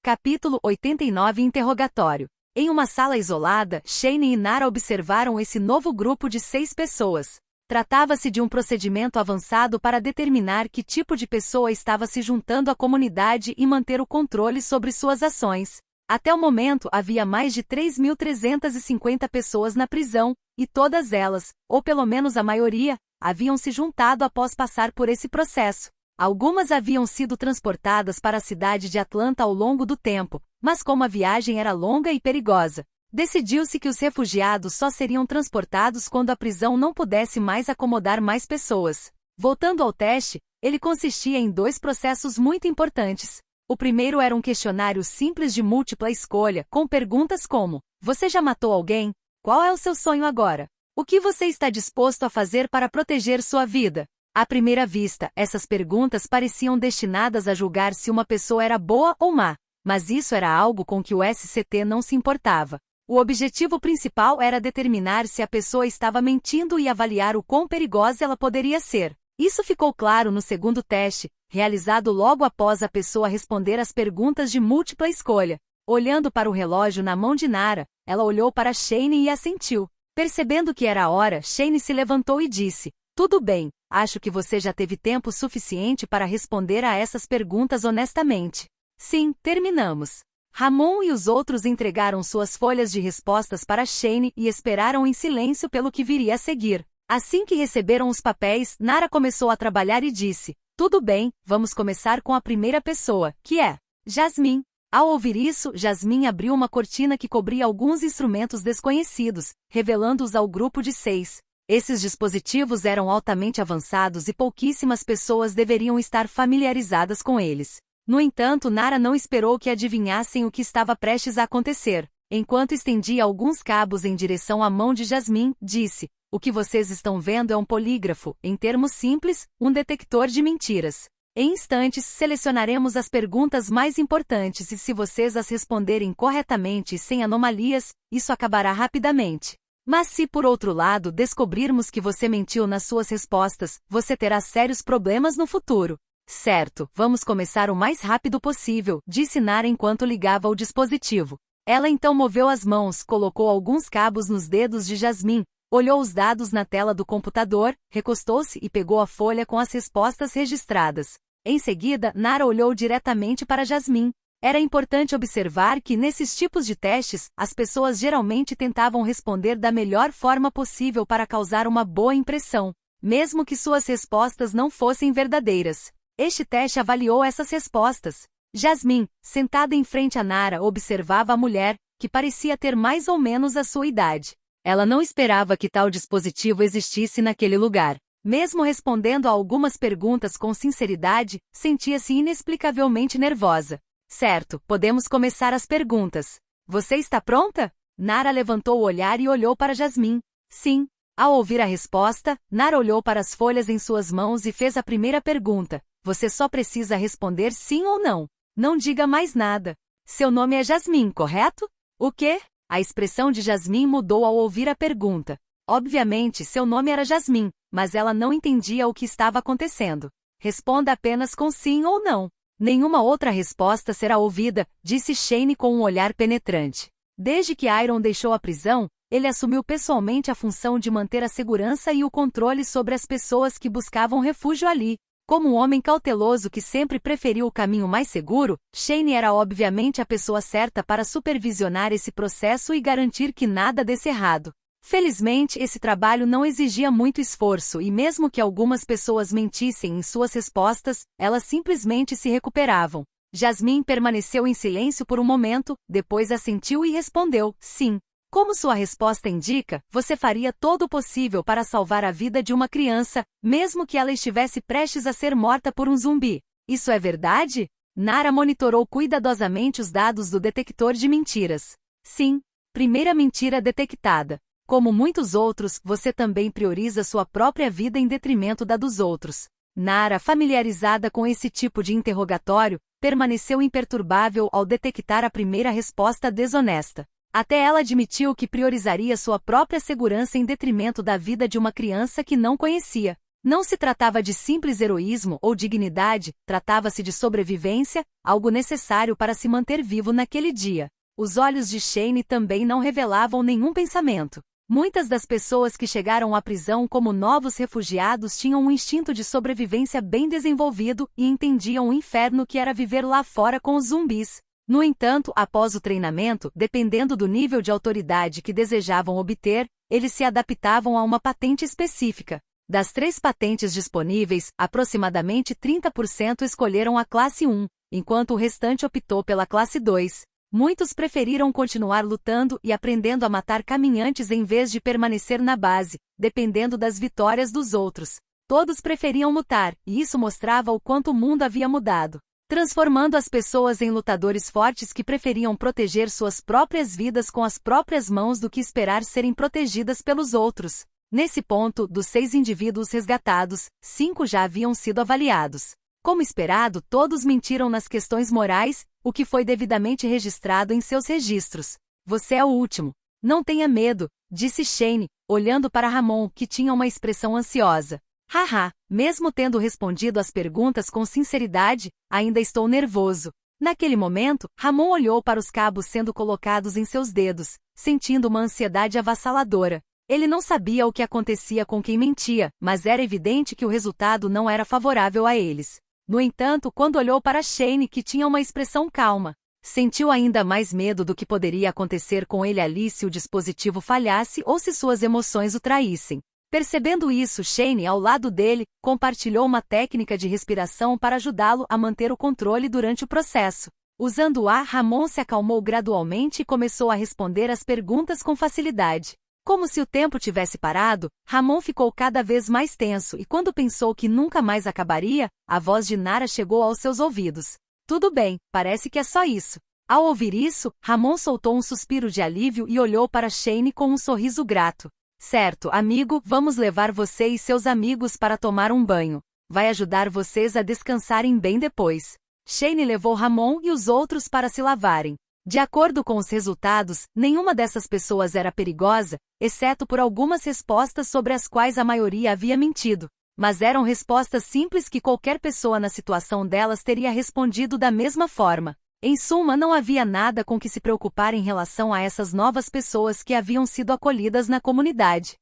Capítulo 89 Interrogatório. Em uma sala isolada, Shane e Nara observaram esse novo grupo de 6 pessoas. Tratava-se de um procedimento avançado para determinar que tipo de pessoa estava se juntando à comunidade e manter o controle sobre suas ações. Até o momento havia mais de 3.350 pessoas na prisão, e todas elas, ou pelo menos a maioria, haviam se juntado após passar por esse processo. Algumas haviam sido transportadas para a cidade de Atlanta ao longo do tempo, mas como a viagem era longa e perigosa, decidiu-se que os refugiados só seriam transportados quando a prisão não pudesse mais acomodar mais pessoas. Voltando ao teste, ele consistia em 2 processos muito importantes. O primeiro era um questionário simples de múltipla escolha, com perguntas como: você já matou alguém? Qual é o seu sonho agora? O que você está disposto a fazer para proteger sua vida? À primeira vista, essas perguntas pareciam destinadas a julgar se uma pessoa era boa ou má, mas isso era algo com que o SCT não se importava. O objetivo principal era determinar se a pessoa estava mentindo e avaliar o quão perigosa ela poderia ser. Isso ficou claro no segundo teste, realizado logo após a pessoa responder às perguntas de múltipla escolha. Olhando para o relógio na mão de Nara, ela olhou para Shane e assentiu. Percebendo que era a hora, Shane se levantou e disse: Tudo bem, acho que você já teve tempo suficiente para responder a essas perguntas honestamente. Sim, terminamos. Ramon e os outros entregaram suas folhas de respostas para Shane e esperaram em silêncio pelo que viria a seguir. Assim que receberam os papéis, Nara começou a trabalhar e disse: tudo bem, vamos começar com a primeira pessoa, que é Jasmine. Ao ouvir isso, Jasmine abriu uma cortina que cobria alguns instrumentos desconhecidos, revelando-os ao grupo de 6. Esses dispositivos eram altamente avançados e pouquíssimas pessoas deveriam estar familiarizadas com eles. No entanto, Nara não esperou que adivinhassem o que estava prestes a acontecer. Enquanto estendia alguns cabos em direção à mão de Jasmine, disse: o que vocês estão vendo é um polígrafo, em termos simples, um detector de mentiras. Em instantes, selecionaremos as perguntas mais importantes e se vocês as responderem corretamente e sem anomalias, isso acabará rapidamente. Mas se por outro lado descobrirmos que você mentiu nas suas respostas, você terá sérios problemas no futuro. Certo, vamos começar o mais rápido possível, disse Nara enquanto ligava o dispositivo. Ela então moveu as mãos, colocou alguns cabos nos dedos de Jasmine, olhou os dados na tela do computador, recostou-se e pegou a folha com as respostas registradas. Em seguida, Nara olhou diretamente para Jasmine. Era importante observar que, nesses tipos de testes, as pessoas geralmente tentavam responder da melhor forma possível para causar uma boa impressão, mesmo que suas respostas não fossem verdadeiras. Este teste avaliou essas respostas. Jasmine, sentada em frente a Nara, observava a mulher, que parecia ter mais ou menos a sua idade. Ela não esperava que tal dispositivo existisse naquele lugar. Mesmo respondendo a algumas perguntas com sinceridade, sentia-se inexplicavelmente nervosa. Certo, podemos começar as perguntas. Você está pronta? Nara levantou o olhar e olhou para Jasmine. Sim. Ao ouvir a resposta, Nara olhou para as folhas em suas mãos e fez a primeira pergunta. Você só precisa responder sim ou não. Não diga mais nada. Seu nome é Jasmine, correto? O quê? A expressão de Jasmine mudou ao ouvir a pergunta. Obviamente, seu nome era Jasmine, mas ela não entendia o que estava acontecendo. Responda apenas com sim ou não. Nenhuma outra resposta será ouvida, disse Shane com um olhar penetrante. Desde que Iron deixou a prisão, ele assumiu pessoalmente a função de manter a segurança e o controle sobre as pessoas que buscavam refúgio ali. Como um homem cauteloso que sempre preferiu o caminho mais seguro, Shane era obviamente a pessoa certa para supervisionar esse processo e garantir que nada desse errado. Felizmente, esse trabalho não exigia muito esforço e mesmo que algumas pessoas mentissem em suas respostas, elas simplesmente se recuperavam. Jasmine permaneceu em silêncio por um momento, depois assentiu e respondeu, sim. Como sua resposta indica, você faria todo o possível para salvar a vida de uma criança, mesmo que ela estivesse prestes a ser morta por um zumbi. Isso é verdade? Nara monitorou cuidadosamente os dados do detector de mentiras. Sim. Primeira mentira detectada. Como muitos outros, você também prioriza sua própria vida em detrimento da dos outros. Nara, familiarizada com esse tipo de interrogatório, permaneceu imperturbável ao detectar a primeira resposta desonesta. Até ela admitiu que priorizaria sua própria segurança em detrimento da vida de uma criança que não conhecia. Não se tratava de simples heroísmo ou dignidade, tratava-se de sobrevivência, algo necessário para se manter vivo naquele dia. Os olhos de Shane também não revelavam nenhum pensamento. Muitas das pessoas que chegaram à prisão como novos refugiados tinham um instinto de sobrevivência bem desenvolvido e entendiam o inferno que era viver lá fora com os zumbis. No entanto, após o treinamento, dependendo do nível de autoridade que desejavam obter, eles se adaptavam a uma patente específica. Das 3 patentes disponíveis, aproximadamente 30% escolheram a classe 1, enquanto o restante optou pela classe 2. Muitos preferiram continuar lutando e aprendendo a matar caminhantes em vez de permanecer na base, dependendo das vitórias dos outros. Todos preferiam lutar, e isso mostrava o quanto o mundo havia mudado, transformando as pessoas em lutadores fortes que preferiam proteger suas próprias vidas com as próprias mãos do que esperar serem protegidas pelos outros. Nesse ponto, dos 6 indivíduos resgatados, 5 já haviam sido avaliados. Como esperado, todos mentiram nas questões morais, o que foi devidamente registrado em seus registros. Você é o último. Não tenha medo, disse Shane, olhando para Ramon, que tinha uma expressão ansiosa. Haha, mesmo tendo respondido às perguntas com sinceridade, ainda estou nervoso. Naquele momento, Ramon olhou para os cabos sendo colocados em seus dedos, sentindo uma ansiedade avassaladora. Ele não sabia o que acontecia com quem mentia, mas era evidente que o resultado não era favorável a eles. No entanto, quando olhou para Shane, que tinha uma expressão calma, sentiu ainda mais medo do que poderia acontecer com ele ali se o dispositivo falhasse ou se suas emoções o traíssem. Percebendo isso, Shane, ao lado dele, compartilhou uma técnica de respiração para ajudá-lo a manter o controle durante o processo. Usando-a, Ramon se acalmou gradualmente e começou a responder as perguntas com facilidade. Como se o tempo tivesse parado, Ramon ficou cada vez mais tenso e quando pensou que nunca mais acabaria, a voz de Nara chegou aos seus ouvidos. Tudo bem, parece que é só isso. Ao ouvir isso, Ramon soltou um suspiro de alívio e olhou para Shane com um sorriso grato. Certo, amigo, vamos levar você e seus amigos para tomar um banho. Vai ajudar vocês a descansarem bem depois. Shane levou Ramon e os outros para se lavarem. De acordo com os resultados, nenhuma dessas pessoas era perigosa, exceto por algumas respostas sobre as quais a maioria havia mentido. Mas eram respostas simples que qualquer pessoa na situação delas teria respondido da mesma forma. Em suma, não havia nada com que se preocupar em relação a essas novas pessoas que haviam sido acolhidas na comunidade.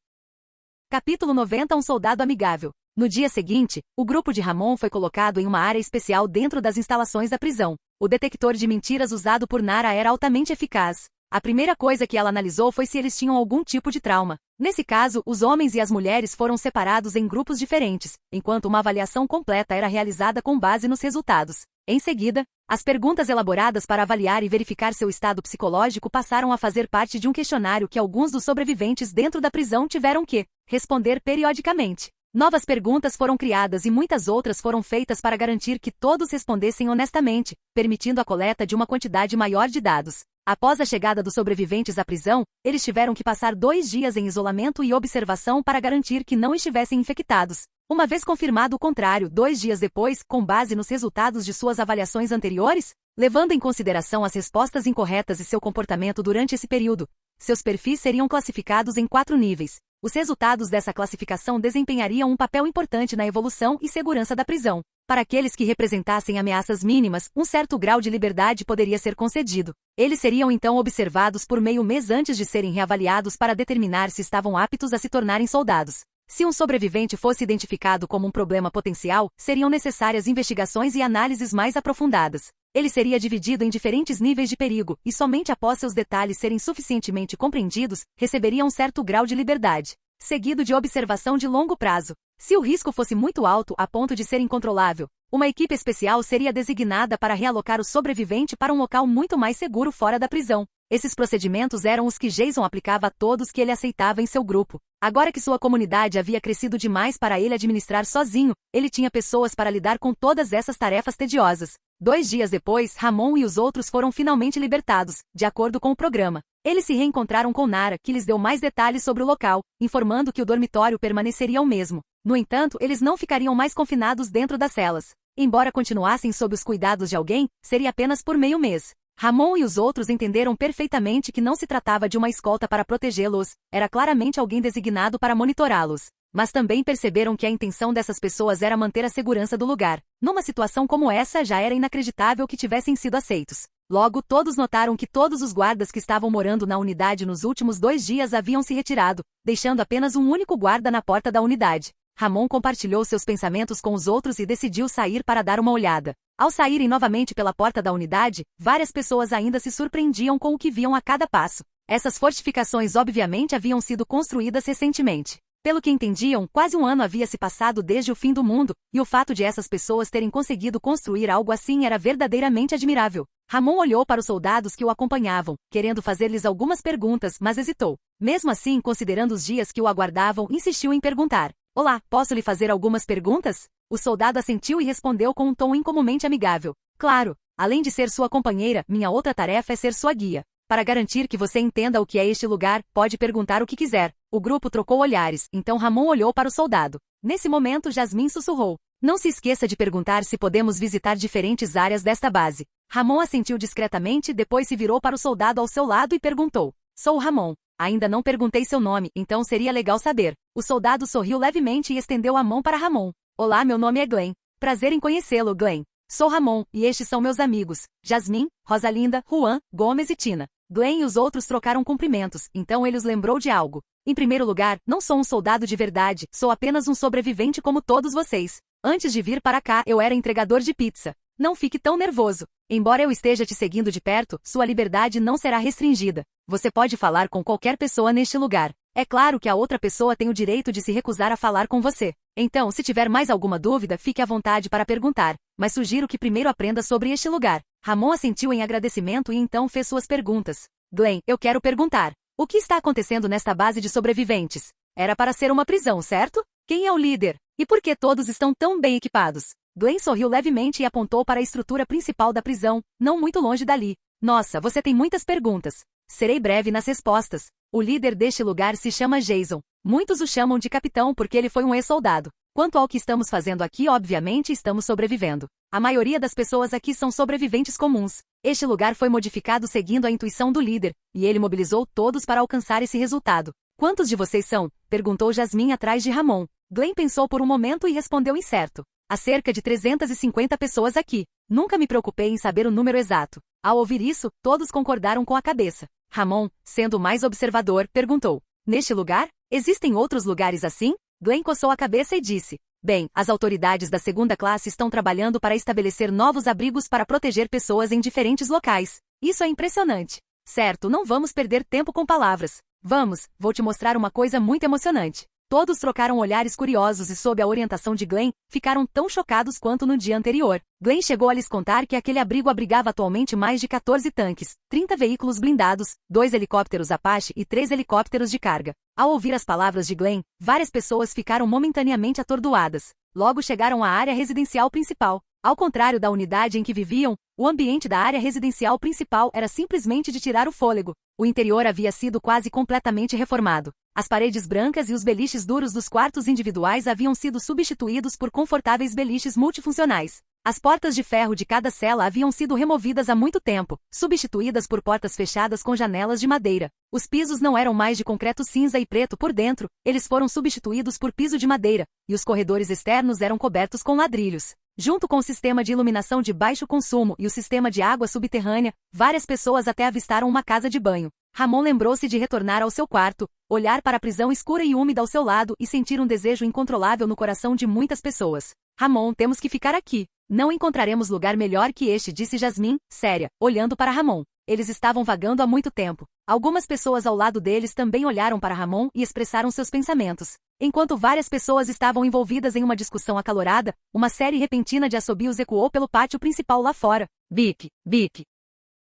Capítulo 90 Um soldado amigável. No dia seguinte, o grupo de Ramon foi colocado em uma área especial dentro das instalações da prisão. O detector de mentiras usado por Nara era altamente eficaz. A primeira coisa que ela analisou foi se eles tinham algum tipo de trauma. Nesse caso, os homens e as mulheres foram separados em grupos diferentes, enquanto uma avaliação completa era realizada com base nos resultados. Em seguida, as perguntas elaboradas para avaliar e verificar seu estado psicológico passaram a fazer parte de um questionário que alguns dos sobreviventes dentro da prisão tiveram que responder periodicamente. Novas perguntas foram criadas e muitas outras foram feitas para garantir que todos respondessem honestamente, permitindo a coleta de uma quantidade maior de dados. Após a chegada dos sobreviventes à prisão, eles tiveram que passar 2 dias em isolamento e observação para garantir que não estivessem infectados. Uma vez confirmado o contrário, 2 dias depois, com base nos resultados de suas avaliações anteriores, levando em consideração as respostas incorretas e seu comportamento durante esse período, seus perfis seriam classificados em 4 níveis. Os resultados dessa classificação desempenhariam um papel importante na evolução e segurança da prisão. Para aqueles que representassem ameaças mínimas, um certo grau de liberdade poderia ser concedido. Eles seriam então observados por meio mês antes de serem reavaliados para determinar se estavam aptos a se tornarem soldados. Se um sobrevivente fosse identificado como um problema potencial, seriam necessárias investigações e análises mais aprofundadas. Ele seria dividido em diferentes níveis de perigo, e somente após seus detalhes serem suficientemente compreendidos, receberia um certo grau de liberdade, seguido de observação de longo prazo. Se o risco fosse muito alto a ponto de ser incontrolável, uma equipe especial seria designada para realocar o sobrevivente para um local muito mais seguro fora da prisão. Esses procedimentos eram os que Jason aplicava a todos que ele aceitava em seu grupo. Agora que sua comunidade havia crescido demais para ele administrar sozinho, ele tinha pessoas para lidar com todas essas tarefas tediosas. 2 dias depois, Ramon e os outros foram finalmente libertados, de acordo com o programa. Eles se reencontraram com Nara, que lhes deu mais detalhes sobre o local, informando que o dormitório permaneceria o mesmo. No entanto, eles não ficariam mais confinados dentro das celas. Embora continuassem sob os cuidados de alguém, seria apenas por meio mês. Ramon e os outros entenderam perfeitamente que não se tratava de uma escolta para protegê-los, era claramente alguém designado para monitorá-los. Mas também perceberam que a intenção dessas pessoas era manter a segurança do lugar. Numa situação como essa, já era inacreditável que tivessem sido aceitos. Logo, todos notaram que todos os guardas que estavam morando na unidade nos últimos 2 dias haviam se retirado, deixando apenas um único guarda na porta da unidade. Ramon compartilhou seus pensamentos com os outros e decidiu sair para dar uma olhada. Ao saírem novamente pela porta da unidade, várias pessoas ainda se surpreendiam com o que viam a cada passo. Essas fortificações obviamente haviam sido construídas recentemente. Pelo que entendiam, quase um ano havia se passado desde o fim do mundo, e o fato de essas pessoas terem conseguido construir algo assim era verdadeiramente admirável. Ramon olhou para os soldados que o acompanhavam, querendo fazer-lhes algumas perguntas, mas hesitou. Mesmo assim, considerando os dias que o aguardavam, insistiu em perguntar. Olá, posso lhe fazer algumas perguntas? O soldado assentiu e respondeu com um tom incomumente amigável. Claro, além de ser sua companheira, minha outra tarefa é ser sua guia. Para garantir que você entenda o que é este lugar, pode perguntar o que quiser. O grupo trocou olhares, então Ramon olhou para o soldado. Nesse momento, Jasmine sussurrou. Não se esqueça de perguntar se podemos visitar diferentes áreas desta base. Ramon assentiu discretamente, depois se virou para o soldado ao seu lado e perguntou. Sou Ramon. Ainda não perguntei seu nome, então seria legal saber. O soldado sorriu levemente e estendeu a mão para Ramon. Olá, meu nome é Glenn. Prazer em conhecê-lo, Glenn. Sou Ramon, e estes são meus amigos, Jasmine, Rosalinda, Juan, Gomes e Tina. Glenn e os outros trocaram cumprimentos, então ele os lembrou de algo. Em primeiro lugar, não sou um soldado de verdade, sou apenas um sobrevivente como todos vocês. Antes de vir para cá, eu era entregador de pizza. Não fique tão nervoso. Embora eu esteja te seguindo de perto, sua liberdade não será restringida. Você pode falar com qualquer pessoa neste lugar. É claro que a outra pessoa tem o direito de se recusar a falar com você. Então, se tiver mais alguma dúvida, fique à vontade para perguntar, mas sugiro que primeiro aprenda sobre este lugar. Ramon assentiu em agradecimento e então fez suas perguntas. Glenn, eu quero perguntar. O que está acontecendo nesta base de sobreviventes? Era para ser uma prisão, certo? Quem é o líder? E por que todos estão tão bem equipados? Glenn sorriu levemente e apontou para a estrutura principal da prisão, não muito longe dali. Nossa, você tem muitas perguntas. Serei breve nas respostas. O líder deste lugar se chama Jason. Muitos o chamam de capitão porque ele foi um ex-soldado. Quanto ao que estamos fazendo aqui, obviamente estamos sobrevivendo. A maioria das pessoas aqui são sobreviventes comuns. Este lugar foi modificado seguindo a intuição do líder, e ele mobilizou todos para alcançar esse resultado. Quantos de vocês são? Perguntou Jasmine atrás de Ramon. Glenn pensou por um momento e respondeu incerto. Há cerca de 350 pessoas aqui. Nunca me preocupei em saber o número exato. Ao ouvir isso, todos concordaram com a cabeça. Ramon, sendo mais observador, perguntou. Neste lugar? Existem outros lugares assim? Glenn coçou a cabeça e disse. Bem, as autoridades da segunda classe estão trabalhando para estabelecer novos abrigos para proteger pessoas em diferentes locais. Isso é impressionante. Certo, não vamos perder tempo com palavras. Vamos, vou te mostrar uma coisa muito emocionante. Todos trocaram olhares curiosos e, sob a orientação de Glenn, ficaram tão chocados quanto no dia anterior. Glenn chegou a lhes contar que aquele abrigo abrigava atualmente mais de 14 tanques, 30 veículos blindados, 2 helicópteros Apache e 3 helicópteros de carga. Ao ouvir as palavras de Glenn, várias pessoas ficaram momentaneamente atordoadas. Logo chegaram à área residencial principal. Ao contrário da unidade em que viviam, o ambiente da área residencial principal era simplesmente de tirar o fôlego. O interior havia sido quase completamente reformado. As paredes brancas e os beliches duros dos quartos individuais haviam sido substituídos por confortáveis beliches multifuncionais. As portas de ferro de cada cela haviam sido removidas há muito tempo, substituídas por portas fechadas com janelas de madeira. Os pisos não eram mais de concreto cinza e preto por dentro, eles foram substituídos por piso de madeira, e os corredores externos eram cobertos com ladrilhos. Junto com o sistema de iluminação de baixo consumo e o sistema de água subterrânea, várias pessoas até avistaram uma casa de banho. Ramon lembrou-se de retornar ao seu quarto, olhar para a prisão escura e úmida ao seu lado e sentir um desejo incontrolável no coração de muitas pessoas. Ramon, temos que ficar aqui. Não encontraremos lugar melhor que este, disse Jasmine, séria, olhando para Ramon. Eles estavam vagando há muito tempo. Algumas pessoas ao lado deles também olharam para Ramon e expressaram seus pensamentos. Enquanto várias pessoas estavam envolvidas em uma discussão acalorada, uma série repentina de assobios ecoou pelo pátio principal lá fora. Bip, bip.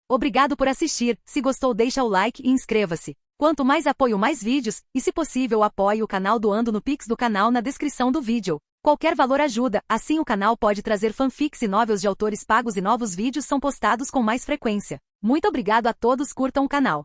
Obrigado por assistir, se gostou deixa o like e inscreva-se. Quanto mais apoio mais vídeos, e se possível apoie o canal doando no Pix do canal na descrição do vídeo. Qualquer valor ajuda, assim o canal pode trazer fanfics e novels de autores pagos e novos vídeos são postados com mais frequência. Muito obrigado a todos, curtam o canal.